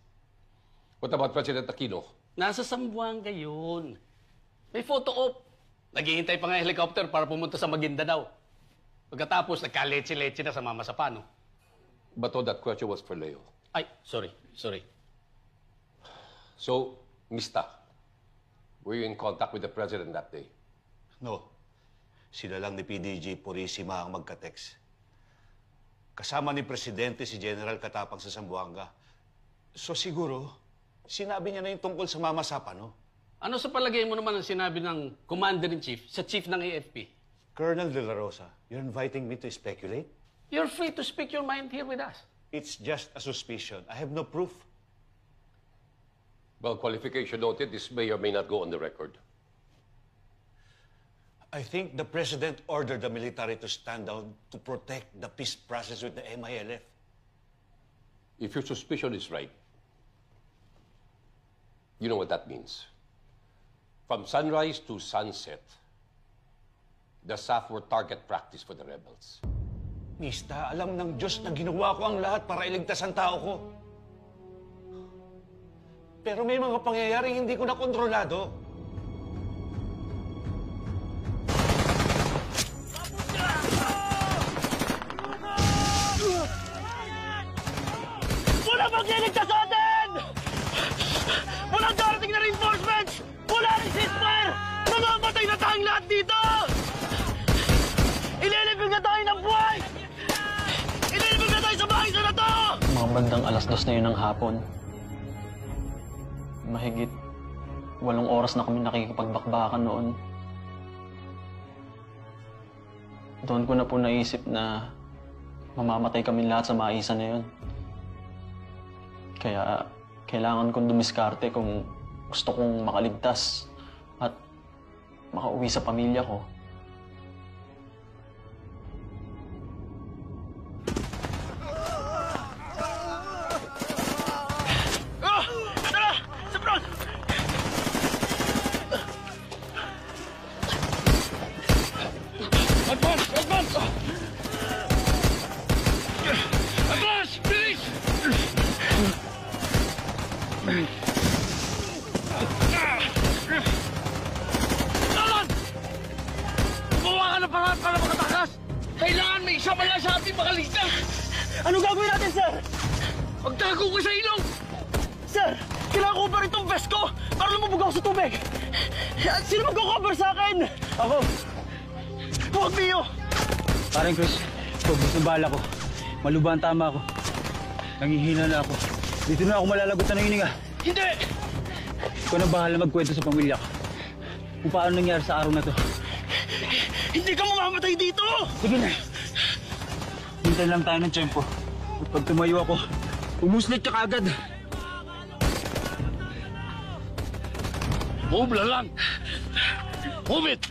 [SPEAKER 4] What about President Aquino?
[SPEAKER 11] Nasa Zamboanga yun. May photo op. Naghihintay pa nga helicopter para pumunta sa Maguindanao. Pagkatapos, nagka-leche-leche na sa Mama Sapano.
[SPEAKER 4] But all that question was for Leo.
[SPEAKER 11] Ay, sorry.
[SPEAKER 4] So, Mista, were you in contact with the President that day?
[SPEAKER 8] No. Sila lang ni PDG Purisima ang magka-text. Kasama ni Presidente si General Katapang sa Zamboanga. So siguro, sinabi niya na yung tungkol sa Mama Sapano.
[SPEAKER 11] Ano sa palagay mo naman ang sinabi ng Commander-in-Chief sa Chief ng AFP?
[SPEAKER 8] Colonel De La Rosa, you're inviting me to speculate?
[SPEAKER 11] You're free to speak your mind here with us.
[SPEAKER 8] It's just a suspicion. I have no proof.
[SPEAKER 4] Well, qualification noted, this may or may not go on the record.
[SPEAKER 8] I think the President ordered the military to stand down to protect the peace process with the MILF.
[SPEAKER 4] If your suspicion is right, you know what that means. From sunrise to sunset, the SAF were target practice for the rebels.
[SPEAKER 8] Mista, alam ng Diyos na ginawa ko ang lahat para iligtas ang tao ko. Pero may mga pangyayaring hindi ko na kontrolado.
[SPEAKER 19] Wala magliligtas sa atin! Walang darating na reinforcements! Wala rin ceasefire! Mamamatay na tayong lahat dito! Ililibig na tayo ng buhay! Ililibig na tayo sa bahay na to!
[SPEAKER 6] Mga bandang 2:00 na yun ng hapon. Mahigit 8 oras na kami nakikipagbakbakan noon. Doon ko na po naisip na mamamatay kami lahat sa maisan na yun. Kaya kailangan kong dumiskarte kung gusto kong makaligtas at makauwi sa pamilya ko.
[SPEAKER 19] Tara! Sa front! Advance! Advance! Advance! Please! Alan! Gumawa ka ng paraan para makatakas! Kailangan may isa pa lang sa ating makaligtas! Ano gagawin natin, sir? Magtago ko sa ilong! Sir, kailangan ko pa rin itong vest ko para lumubog ako sa tubig! Sino magko-cover sa akin?
[SPEAKER 23] Ako.
[SPEAKER 19] Huwag, Mio!
[SPEAKER 23] Parang Chris, focus na bala ko. Maluba ang tama ko. Nangihina na ako. Dito na ako malalagot na hininga.
[SPEAKER 19] Hindi!
[SPEAKER 23] Ikaw na bahala magkwento sa pamilya ko. Kung paano nangyari sa araw na to.
[SPEAKER 19] Hindi ka mamamatay dito!
[SPEAKER 23] Sige na. Hintay lang tayo ng tiyempo. At pag tumayo ako, umuslit ka agad.
[SPEAKER 19] Move lang! Move it!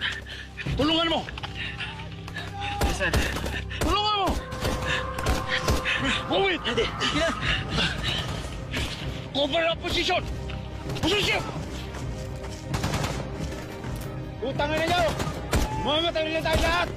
[SPEAKER 19] Tulungan mo!
[SPEAKER 23] Yes, sir.
[SPEAKER 19] Tulungan mo! Move it!
[SPEAKER 23] Hindi.
[SPEAKER 19] Cover up position! Position!
[SPEAKER 23] Utangin na niyo! Mamamatay na lang tayo lahat!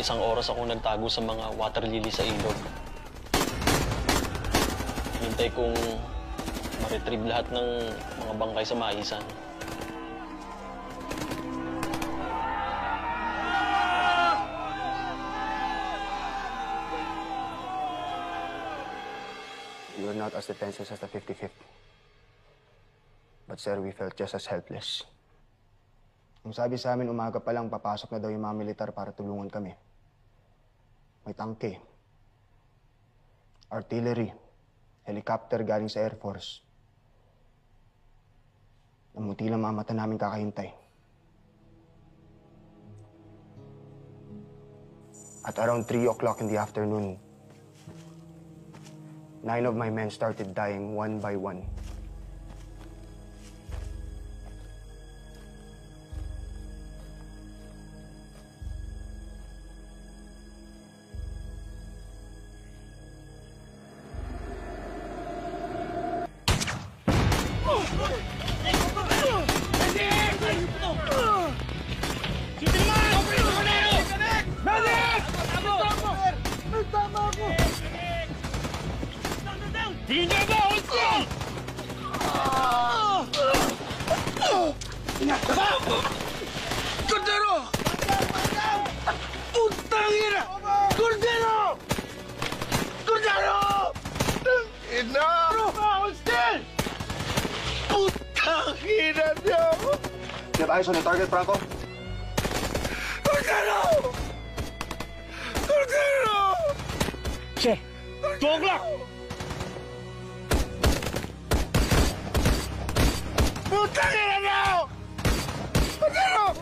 [SPEAKER 6] Isang oras ako nagtago sa mga water lily sa ilog. Hintay kong ma-retrieve lahat ng mga bangkay sa maisan.
[SPEAKER 1] You were not as defenseless as the 55th. But sir, we felt just as helpless. Ang sabi sa amin, umaga pa lang papasok na daw yung mga militar para tulungan kami. May tangke, artillery, helicopter galing sa Air Force. Namuti lang mga mata namin kakahintay. At around 3 o'clock in the afternoon, 9 of my men started dying one by one.
[SPEAKER 19] Cordero! Putang ina! Cordero! Cordero! Ina! Hold still! Putang ina niyo!
[SPEAKER 1] You have eyes on the target, Franco?
[SPEAKER 19] Cordero! Cordero!
[SPEAKER 18] Che! 2 o'clock!
[SPEAKER 19] Putang ina niyo! Cordero!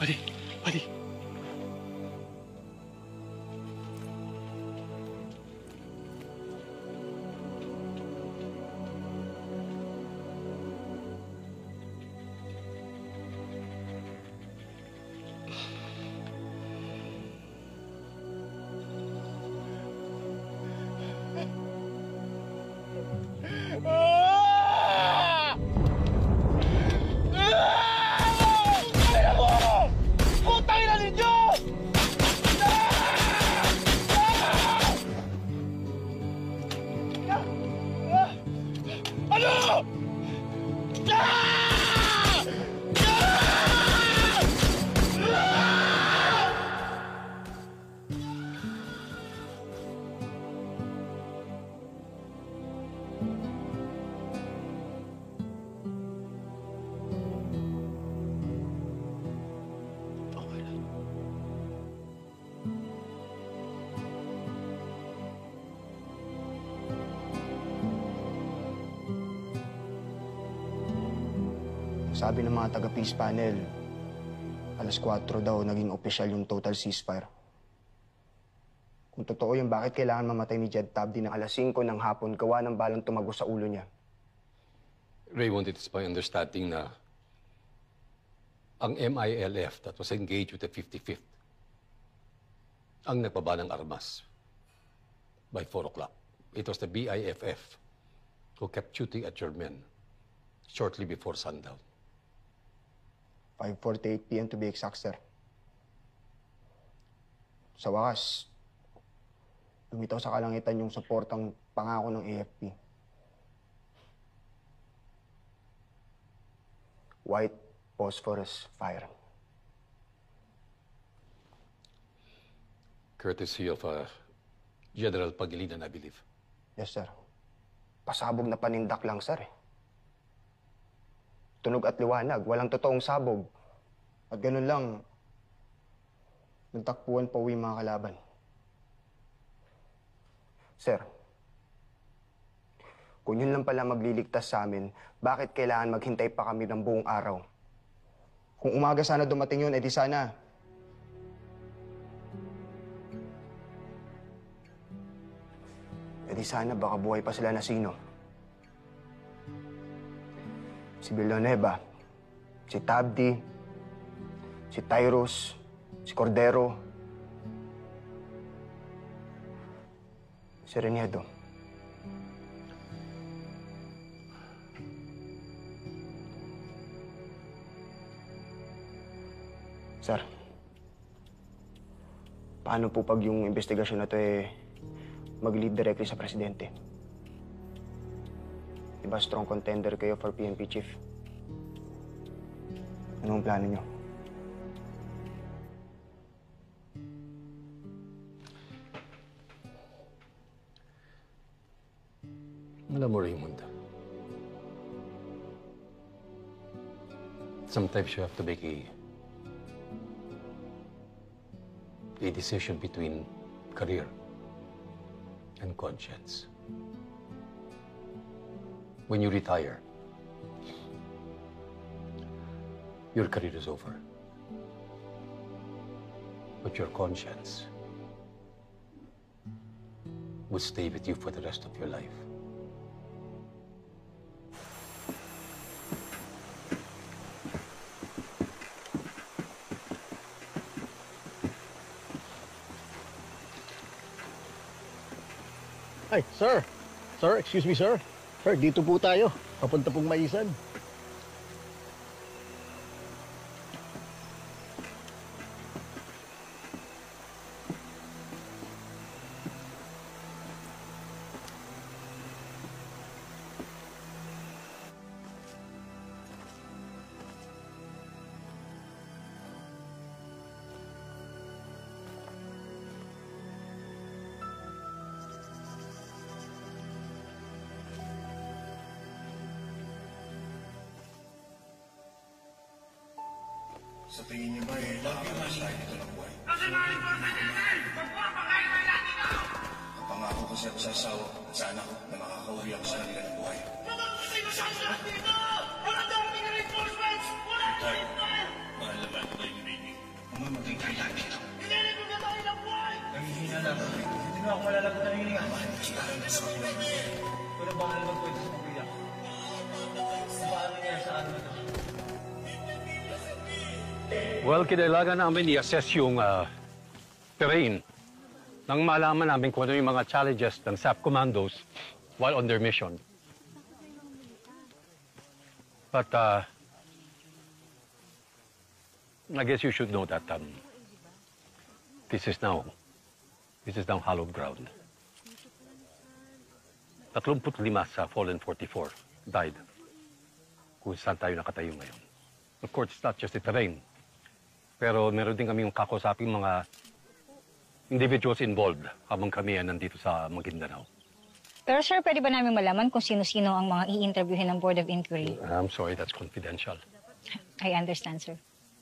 [SPEAKER 19] Buddy, buddy.
[SPEAKER 1] Sabi ng mga taga-peace panel, alas 4 daw naging opisyal yung total ceasefire. Kung totoo yun, bakit kailangan mamatay ni Jed Tabdi ng alas 5 ng hapon gawa ng balang tumagos sa ulo niya?
[SPEAKER 4] Raymond, it is my understanding na ang MILF that was engaged with the 55th ang nagpaba ng armas by 4 o'clock. It was the BIFF who kept shooting at your men shortly before sundown.
[SPEAKER 1] 5:48 p.m. to be exact, sir. Sa wakas, lumitaw sa kalangitan yung suportang pangako ng AFP. White phosphorus fire.
[SPEAKER 4] Courtesy of General Pangilinan, I believe.
[SPEAKER 1] Yes, sir. Pasabog na panindak lang, sir. Tunog at liwanag, walang totoong sabog. At ganun lang, nagtakpuan pa uwi mga kalaban. Sir, kung yun lang pala magliligtas sa amin, bakit kailangan maghintay pa kami ng buong araw? Kung umaga sana dumating yun, edi sana. Edi sana baka buhay pa sila na sino. si Villanueva, si Tabdi, si Tyrus, si Cordero, si Reniedo. Sir, paano po pag yung investigasyon na to mag-lead directly sa presidente? Diba strong contender kayo for PNP chief? Anong plano nyo?
[SPEAKER 4] Alam mo, Raymond, sometimes you have to make a decision between career and conscience. When you retire, your career is over. But your conscience will stay with you for the rest of your life.
[SPEAKER 12] Ay, sir! Sir, excuse me, sir. Sir, dito po tayo. Papunta pong Maisan.
[SPEAKER 2] Sa tingin niyo ba nakakalas tayo dito ng buhay? Kapangako ko sa sasawa at sa anak ko na makakauwi ako sa kanila ng buhay. Tayo, mahal na mahal ko tayo ni baby. Mamamatay tayo lahat dito.
[SPEAKER 23] Nangihina lang. Hindi na ako malalagot na hininga. Pero baka naman pwede sa pagbiyak. Paano nangyari sa ano na?
[SPEAKER 4] Well, kinailangan namin i-assess yung terrain nang malaman namin kung ano yung mga challenges ng SAP commandos while on their mission. But I guess you should know that this is now hallowed ground. 35 sa Fallen 44 died kung saan tayo nakatayo ngayon. Of course, it's not just the terrain. Pero meron din kami yung kakusaping mga individuals involved habang kami ay nandito sa Maguindanao.
[SPEAKER 22] Pero sir, pwede ba namin malaman kung sino-sino ang mga i-interviewin ng Board of Inquiry?
[SPEAKER 4] I'm sorry, that's confidential.
[SPEAKER 22] I understand, sir.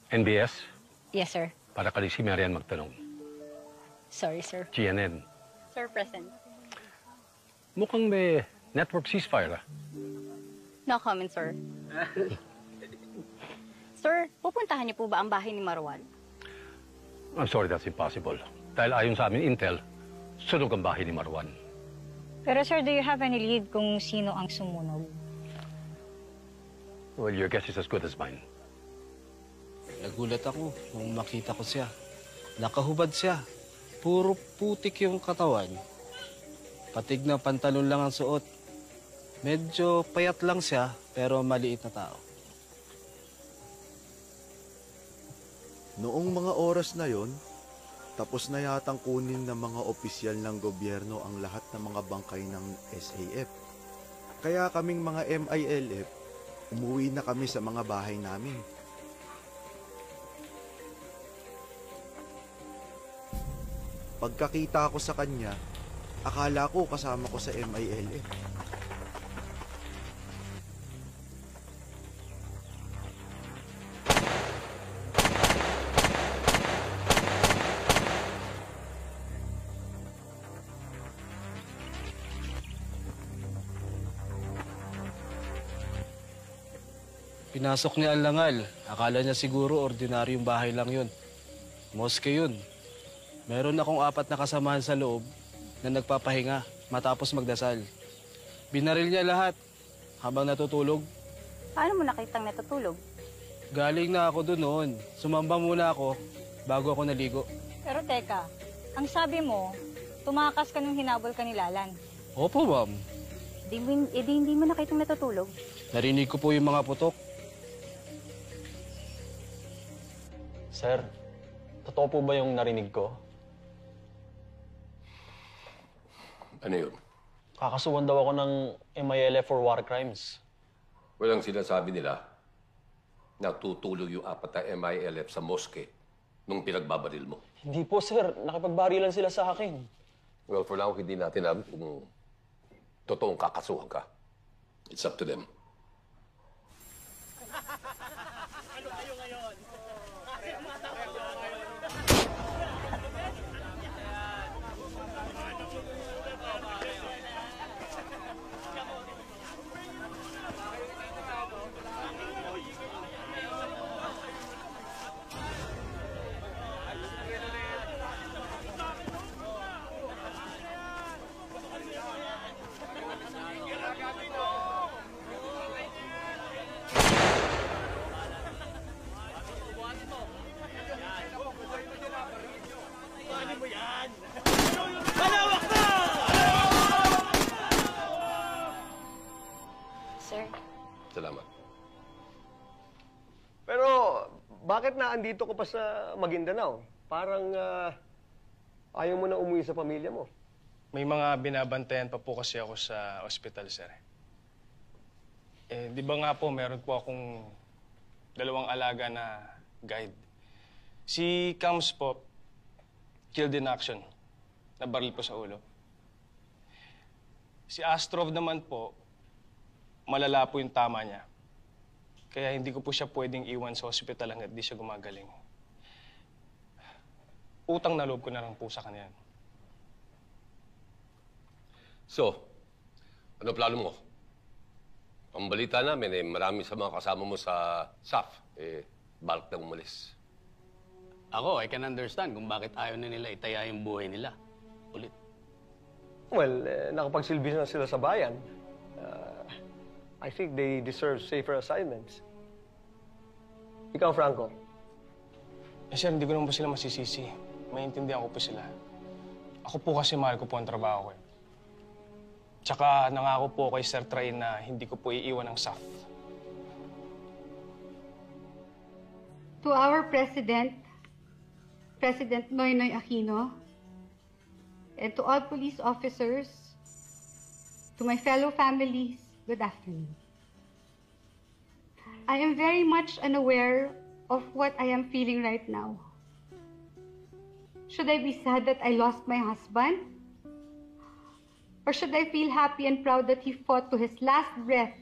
[SPEAKER 4] NBS?
[SPEAKER 22] Yes, sir.
[SPEAKER 4] Para kali si Marian magtanong.
[SPEAKER 22] Sorry, sir.
[SPEAKER 4] GNN?
[SPEAKER 17] Sir, present.
[SPEAKER 4] Mukhang may network ceasefire.
[SPEAKER 17] No comment, sir. Sir, pupuntahan niyo po ba ang bahay ni Marwan?
[SPEAKER 4] I'm sorry, that's impossible. Dahil ayon sa amin intel, sunog ang bahay ni Marwan.
[SPEAKER 22] Pero sir, do you have any lead kung sino ang sumunog?
[SPEAKER 4] Well, your guess is as good as mine.
[SPEAKER 10] Nagulat ako nung makita ko siya. Nakahubad siya. Puro putik yung katawan. Patig na pantalon lang ang suot. Medyo payat lang siya, pero maliit na tao.
[SPEAKER 13] Noong mga oras na yon, tapos na yatang kunin ng mga opisyal ng gobyerno ang lahat ng mga bangkay ng SAF. Kaya kaming mga MILF, umuwi na kami sa mga bahay namin. Pagkakita ko sa kanya, akala ko kasama ko sa MILF.
[SPEAKER 10] Pinasok ni Alangal. Akala niya siguro ordinaryong bahay lang yun. Moske yun. Meron akong 4 na kasamahan sa loob na nagpapahinga matapos magdasal. Binaril niya lahat habang natutulog.
[SPEAKER 7] Paano mo nakitang natutulog?
[SPEAKER 10] Galing na ako doon noon. Sumamba muna ako bago ako naligo.
[SPEAKER 7] Pero teka, ang sabi mo, tumakas ka nung hinabol ka ni Lalan.
[SPEAKER 10] Opo, ma'am.
[SPEAKER 7] Hindi mo nakitang natutulog?
[SPEAKER 10] Narinig ko po yung mga putok.
[SPEAKER 6] Sir, totoo po ba yung narinig ko?
[SPEAKER 4] Ano yun?
[SPEAKER 6] Kakasuhan daw ako ng MILF for war crimes.
[SPEAKER 4] Walang sinasabi nila na tutulog yung 4 na MILF sa moske nung pinagbabaril mo.
[SPEAKER 6] Hindi po, sir. Nakipagbarilan sila sa akin.
[SPEAKER 4] Well, for now, hindi natin alam kung totoong kakasuhan ka. It's up to them.
[SPEAKER 7] Sir.
[SPEAKER 4] Salamat.
[SPEAKER 9] Pero bakit naandito ko pa sa Maguindanao? Parang ayaw mo na umuwi sa pamilya mo.
[SPEAKER 2] May mga binabantayan pa po kasi ako sa ospital, sir. Di ba nga po, meron po akong 2 alaga na guide. Si Cams po, killed in action. Nabaril po sa ulo. Si Astrov naman po, malala po yung tama niya. Kaya hindi ko po siya pwedeng iwan sa ospital hanggat di siya gumagaling. Utang na loob ko na lang po sa kanya.
[SPEAKER 4] So, ano plano mo? Ang balita namin, marami sa mga kasama mo sa SAF, balak na umalis.
[SPEAKER 10] Ako, I can understand kung bakit ayaw na nila itaya yung buhay nila. Ulit.
[SPEAKER 9] Well, nakapagsilbi na sila sa bayan. I think they deserve safer assignments. Ikaw, Franco?
[SPEAKER 2] Sir, hindi ko naman po sila masisisi. Maintindihan ko po sila. Ako po kasi mahal ko po ang trabaho ko. Tsaka nangako po kay Sir Train na hindi ko po iiwan ang SAF.
[SPEAKER 14] To our President, President Noynoy Aquino, and to all police officers, to my fellow families, good afternoon. I am very much unaware of what I am feeling right now. Should I be sad that I lost my husband? Or should I feel happy and proud that he fought to his last breath,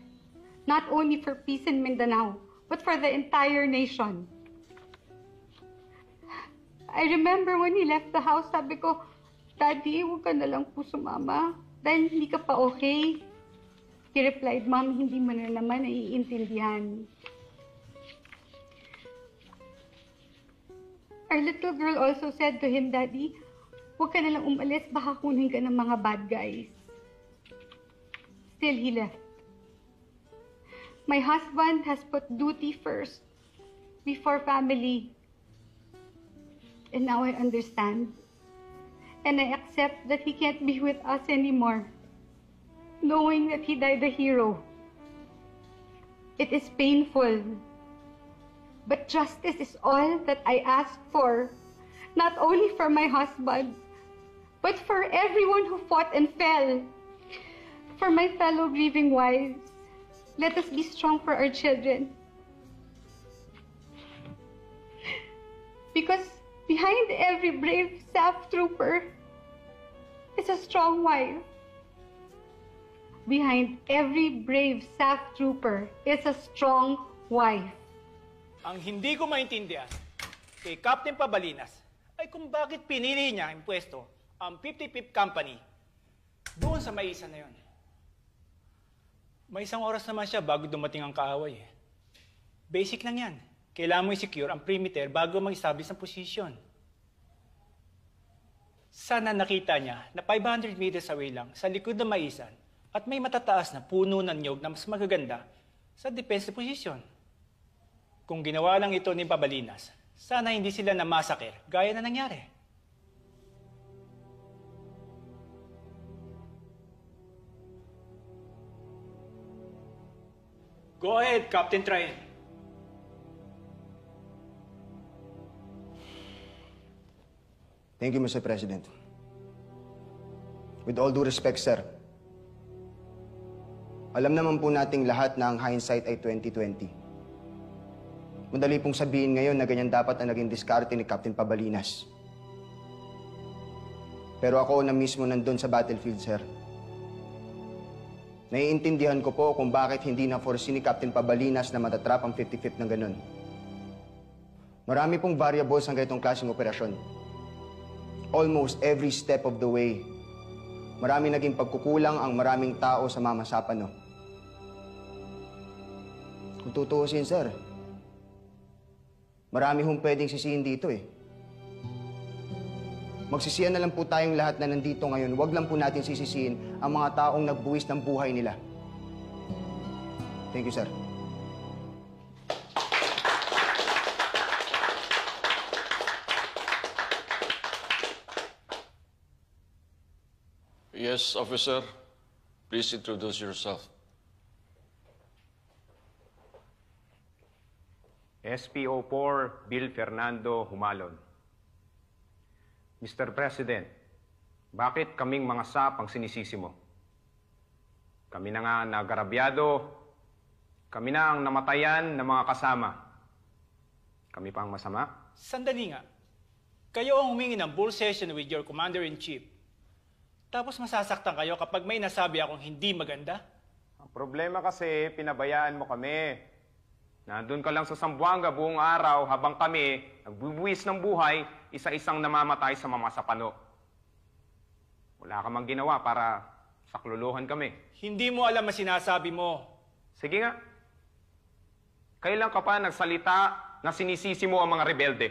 [SPEAKER 14] not only for peace in Mindanao, but for the entire nation? I remember when he left the house, sabi ko, Daddy, huwag ka na lang po sumama dahil hindi ka pa okay. He replied, Mom, hindi mo na naman naiintindihan. Our little girl also said to him, Daddy, huwag ka na lang umalis, baka kunin ka ng mga bad guys. Still, he left. My husband has put duty first, before family. And now I understand. And I accept that he can't be with us anymore, knowing that he died a hero. It is painful. But justice is all that I ask for, not only for my husband, but for everyone who fought and fell. For my fellow grieving wives, let us be strong for our children. Because behind every brave SAF trooper is a strong wife. Behind every brave SAF trooper is a strong wife.
[SPEAKER 15] Ang hindi ko maintindihan kay Captain Pabalinas ay kung bakit pinili niya ang pwesto ang 55th Company doon sa Maisa na yon. May 1 oras naman siya bago dumating ang kaaway. Basic lang yan. Kailangan mo i-secure ang perimeter bago mag-establish ng posisyon. Sana nakita niya na 500 meters away lang sa likod ng Maisan at may matataas na puno ng nyog na mas magaganda sa defense position. Kung ginawa lang ito ni Pabalinas, sana hindi sila namasaker gaya na nangyari. Go ahead, Captain Train.
[SPEAKER 1] Thank you, Mr. President. With all due respect, sir, alam naman po nating lahat na ang hindsight ay 2020. Madali pong sabihin ngayon na ganyan dapat ang naging diskarte ni Captain Pabalinas. Pero ako na mismo nandun sa battlefield, sir. Naiintindihan ko po kung bakit hindi na-foresee ni Captain Pabalinas na matatrap ang 55th ng ganun. Marami pong variables ang ganitong klaseng operasyon. Almost every step of the way, marami naging pagkukulang ang maraming tao sa mamasapan, no? Kung tutuusin, sir, marami hong pwedeng sisihin dito, eh. Magsisiyan na lang po tayong lahat na nandito ngayon. Huwag lang po natin sisisihin ang mga taong nagbuwis ng buhay nila. Thank you, sir.
[SPEAKER 3] Yes, officer. Please introduce yourself.
[SPEAKER 20] SPO4 Bill Fernando Humalon. Mr. President, bakit kaming mga SAP ang sinisisi mo? Kami na nga nagarabyado, kami na ang namatayan ng mga kasama. Kami pa ang masama?
[SPEAKER 15] Sandali nga. Kayo ang humingi ng bull session with your Commander-in-Chief. Tapos masasaktan kayo kapag may nasabi akong hindi maganda?
[SPEAKER 20] Ang problema kasi, pinabayaan mo kami. Nandun ka lang sa Zamboanga buong araw habang kami, nagbubuwis ng buhay, isa-isang namamatay sa mamasapano. Wala ka mang ginawa para sakluluhan kami.
[SPEAKER 15] Hindi mo alam ang sinasabi mo.
[SPEAKER 20] Sige nga. Kailan ka pa nagsalita na sinisisi mo ang mga rebelde?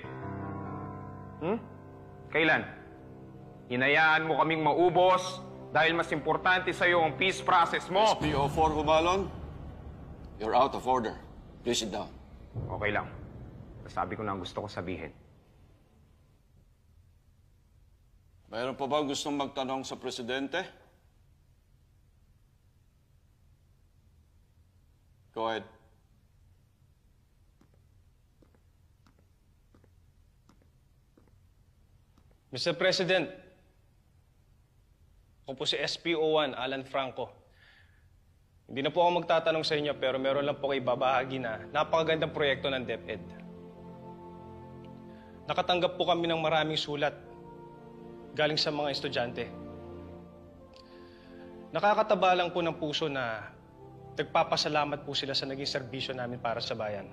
[SPEAKER 20] Kailan? Hinayaan mo kaming maubos dahil mas importante sa'yo ang peace process mo.
[SPEAKER 3] SPO4 Humalon, you're out of order. Please sit down.
[SPEAKER 20] Okay lang. Sabi ko na ang gusto ko sabihin.
[SPEAKER 3] Mayroon pa ba gustong magtanong sa presidente? Go ahead.
[SPEAKER 2] Mr. President, ako po si SPO1 Alan Franco. Hindi na po ako magtatanong sa inyo pero meron lang po kayo ibabahagi na napakagandang proyekto ng DepEd. Nakatanggap po kami ng maraming sulat galing sa mga estudyante. Nakakataba lang po ng puso na nagpapasalamat po sila sa naging serbisyo namin para sa bayan.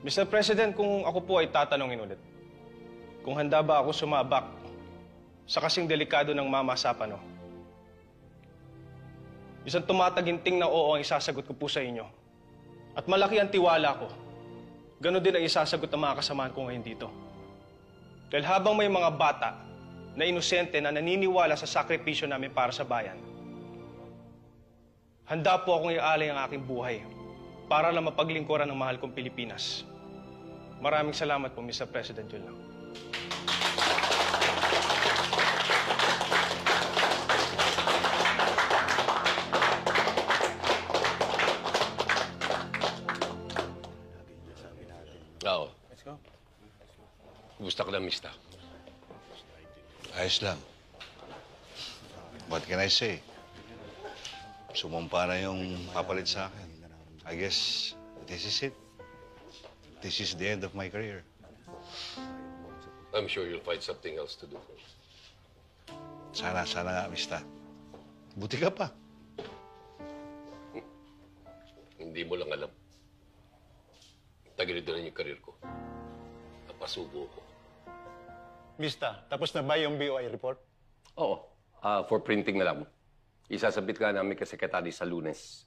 [SPEAKER 2] Mr. President, kung ako po ay tatanungin ulit, kung handa ba ako sumabak sa kasing delikado ng Mama Sapano, isang tumataginting na oo ang isasagot ko po sa inyo. At malaki ang tiwala ko. Ganon din ang isasagot ng mga kasamahan ko ngayon dito. Dahil habang may mga bata na inosente na naniniwala sa sakripisyo namin para sa bayan, handa po akong ialay ang aking buhay para lang mapaglingkuran ng mahal kong Pilipinas. Maraming salamat po, Mr. President. Yun lang.
[SPEAKER 4] Oo. Let's go. Gusto ka lang, mista.
[SPEAKER 21] Ayos lang. What can I say? Sumumpa na yung papalit sa akin. I guess this is it. This is the end of my career.
[SPEAKER 4] I'm sure you'll find something else to do.
[SPEAKER 21] Sana nga, mista. Buti ka pa.
[SPEAKER 4] Hindi mo lang alam. Tagilid na rin yung karir ko. Napasubo ko.
[SPEAKER 8] Mista, tapos na ba yung BOI report?
[SPEAKER 4] Oo. For printing na lang. Isasabit ka namin kay Secretary sa Lunes.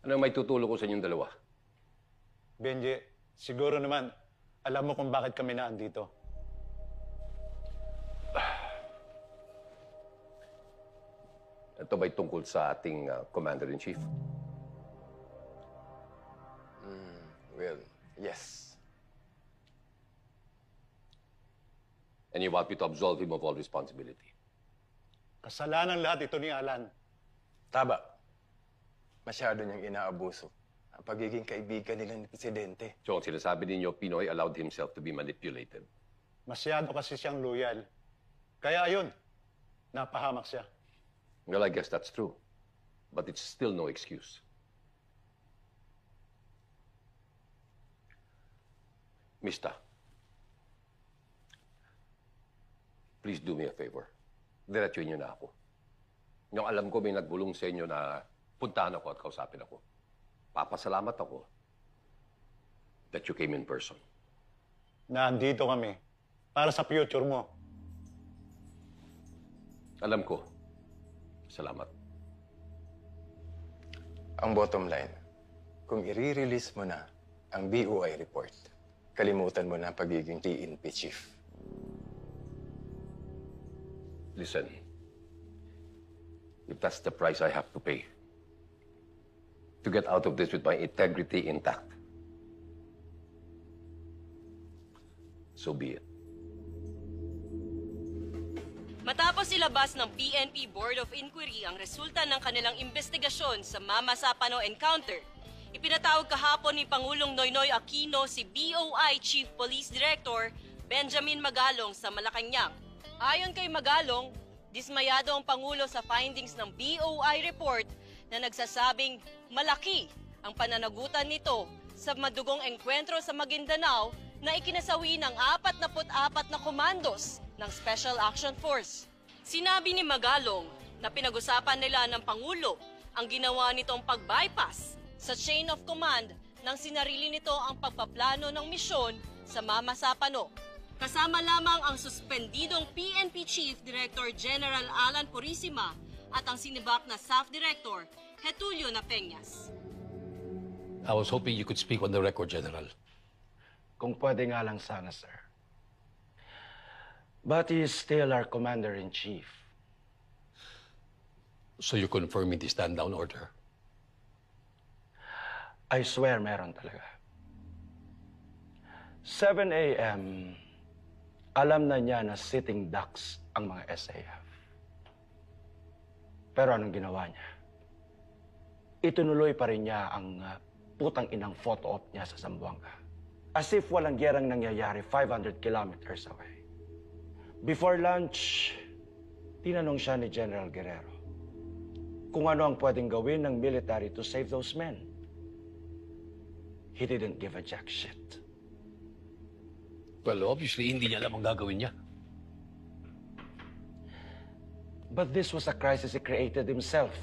[SPEAKER 4] Ano may tutulong ko sa inyong dalawa?
[SPEAKER 8] Benji, siguro naman, alam mo kung bakit kami naandito.
[SPEAKER 4] Ito ba'y tungkol sa ating Commander-in-Chief?
[SPEAKER 5] Well, yes.
[SPEAKER 4] And you want me to absolve him of all responsibility?
[SPEAKER 8] Kasalanan lahat ito ni Alan.
[SPEAKER 5] Tama. Masyado niyang inaabuso ang pagiging kaibigan nila ni Presidente.
[SPEAKER 4] So, ang sinasabi ninyo, Pinoy allowed himself to be manipulated.
[SPEAKER 8] Masyado kasi siyang loyal. Kaya ayun, napahamak siya.
[SPEAKER 4] Well, I guess that's true. But it's still no excuse. Mista, please do me a favor. Diretsuhin niyo na ako. Yung alam ko may nagbulong sa inyo na puntahan ako at kausapin ako. Papasalamat ako that you came in person.
[SPEAKER 8] Nandito kami para sa future mo.
[SPEAKER 4] Alam ko. Salamat.
[SPEAKER 5] Ang bottom line, kung i-release mo na ang BOI report, kalimutan mo na ang pagiging PNP chief.
[SPEAKER 4] Listen, if that's the price I have to pay to get out of this with my integrity intact, so be it.
[SPEAKER 11] Matapos ilabas ng PNP Board of Inquiry ang resulta ng kanilang investigasyon sa Mama Sapano encounter, ipinatawag kahapon ni Pangulong Noynoy Aquino si BOI Chief Police Director Benjamin Magalong sa Malacanang. Ayon kay Magalong, dismayado ang Pangulo sa findings ng BOI report na nagsasabing malaki ang pananagutan nito sa madugong engkwentro sa Maguindanao na ikinasawi ng 44 na komandos ng Special Action Force. Sinabi ni Magalong na pinag-usapan nila ng Pangulo ang ginawa nitong pag-bypass sa chain of command nang sinarili nito ang pagpaplano ng misyon sa Mama Sapano. Kasama lamang ang suspendidong PNP Chief Director General Alan Purisima at ang sinibak na Staff Director Getulio Napeñas.
[SPEAKER 16] I was hoping you could speak on the record, General.
[SPEAKER 24] Kung pwede nga lang sana, sir. But he is still our Commander-in-Chief.
[SPEAKER 16] So you're confirming the stand-down order?
[SPEAKER 24] I swear meron talaga. 7 a.m., alam na niya na sitting ducks ang mga SAF. Pero anong ginawa niya? Itunuloy pa rin niya ang putang inang photo op niya sa Zamboanga. As if walang gyerang nangyayari 500 kilometers away. Before lunch, tinanong siya ni General Guerrero kung ano ang pwedeng gawin ng military to save those men. He didn't give a jack shit.
[SPEAKER 16] Well, obviously, hindi niya alam ang gagawin niya.
[SPEAKER 24] But this was a crisis he created himself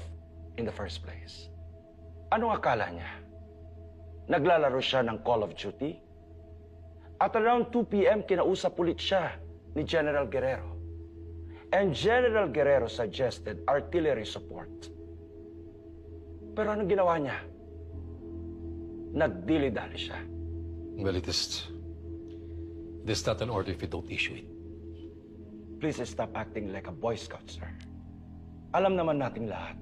[SPEAKER 24] in the first place. Anong akala niya? Naglalaro siya ng Call of Duty? At around 2 p.m., kinausap ulit siya ni General Guerrero. And General Guerrero suggested artillery support. Pero anong ginawa niya? Nagdili-dali siya.
[SPEAKER 16] Well, it is not an order if you don't issue it.
[SPEAKER 24] Please stop acting like a Boy Scout, sir. Alam naman nating lahat.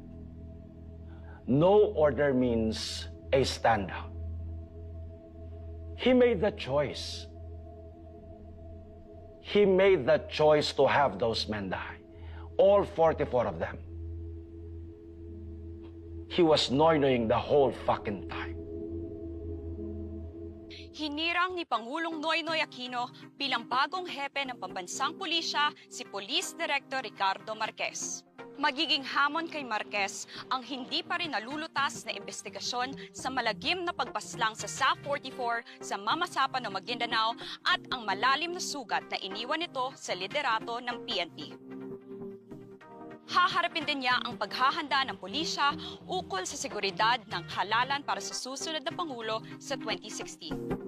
[SPEAKER 24] No order means a stand-down. He made the choice. He made the choice to have those men die. All 44 of them. He was noy-noying the whole fucking time.
[SPEAKER 25] Hinirang ni Pangulong Noynoy Aquino bilang bagong hepe ng pambansang pulisya si Police Director Ricardo Marquez. Magiging hamon kay Marquez ang hindi pa rin nalulutas na investigasyon sa malagim na pagbaslang sa SAF-44 sa Mama Sapano, Maguindanao at ang malalim na sugat na iniwan nito sa liderato ng PNP. Haharapin din niya ang paghahanda ng pulisya ukol sa seguridad ng halalan para sa susunod na Pangulo sa 2016.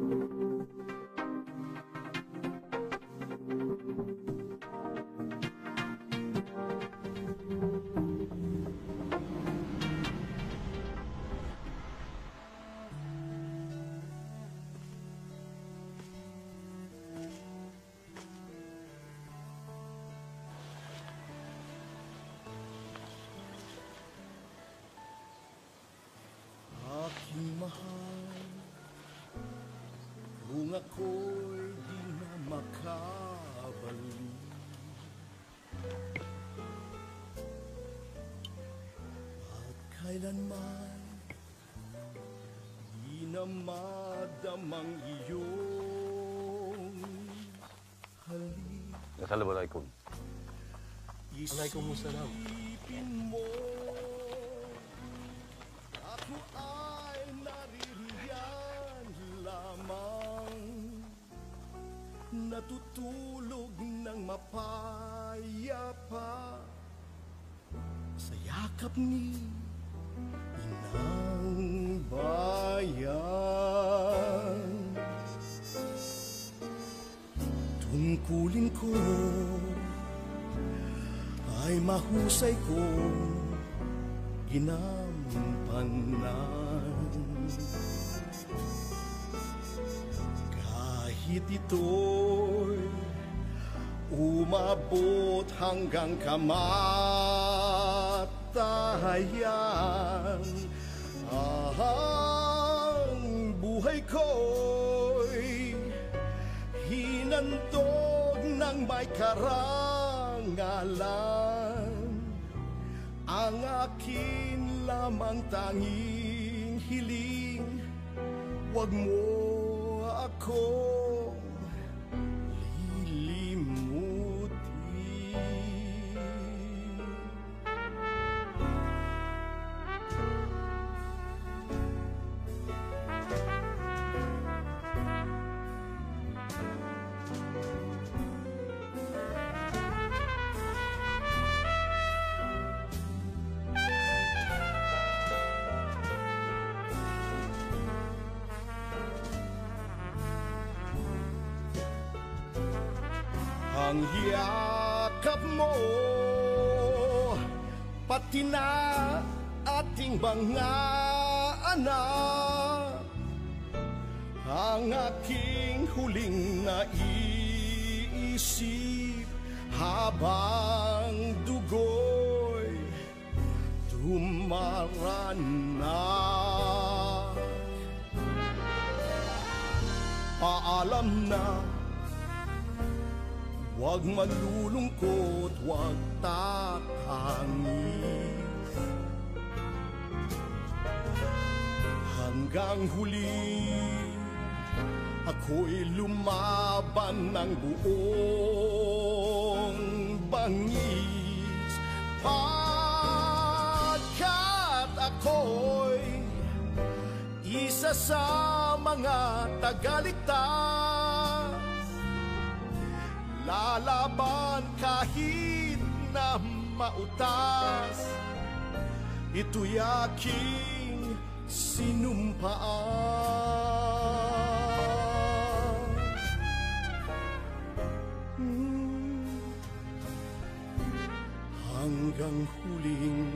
[SPEAKER 12] ako'y di na makabalik. At kailanman di na madamang iyong halik.
[SPEAKER 4] Assalamualaikum.
[SPEAKER 16] Waalaikumsalam.
[SPEAKER 12] Isipin mo, ako ay naririyan lamang, natutulog ng mapayapa sa yakap ni Inang Bayan. Tungkulin ko ay mahusay kong ginampanan. Kahit ito'y umabot hanggang kamatayan, ang buhay ko'y hinandog ng may karangalan. Ang akin lamang tanging hiling, wag mo akong lilimutin. Ang yakap mo, pati na ating mga anak, ang aking huling naiisip habang dugo'y dumaranak. Paalam na, huwag malulungkot, huwag tatangis. Hanggang huli, ako'y lumaban ng buong bangis. Pagkat ako'y isa sa mga tagaligtas, lalaban kahit na mautas, ito'y aking sinumpaan. Hanggang huling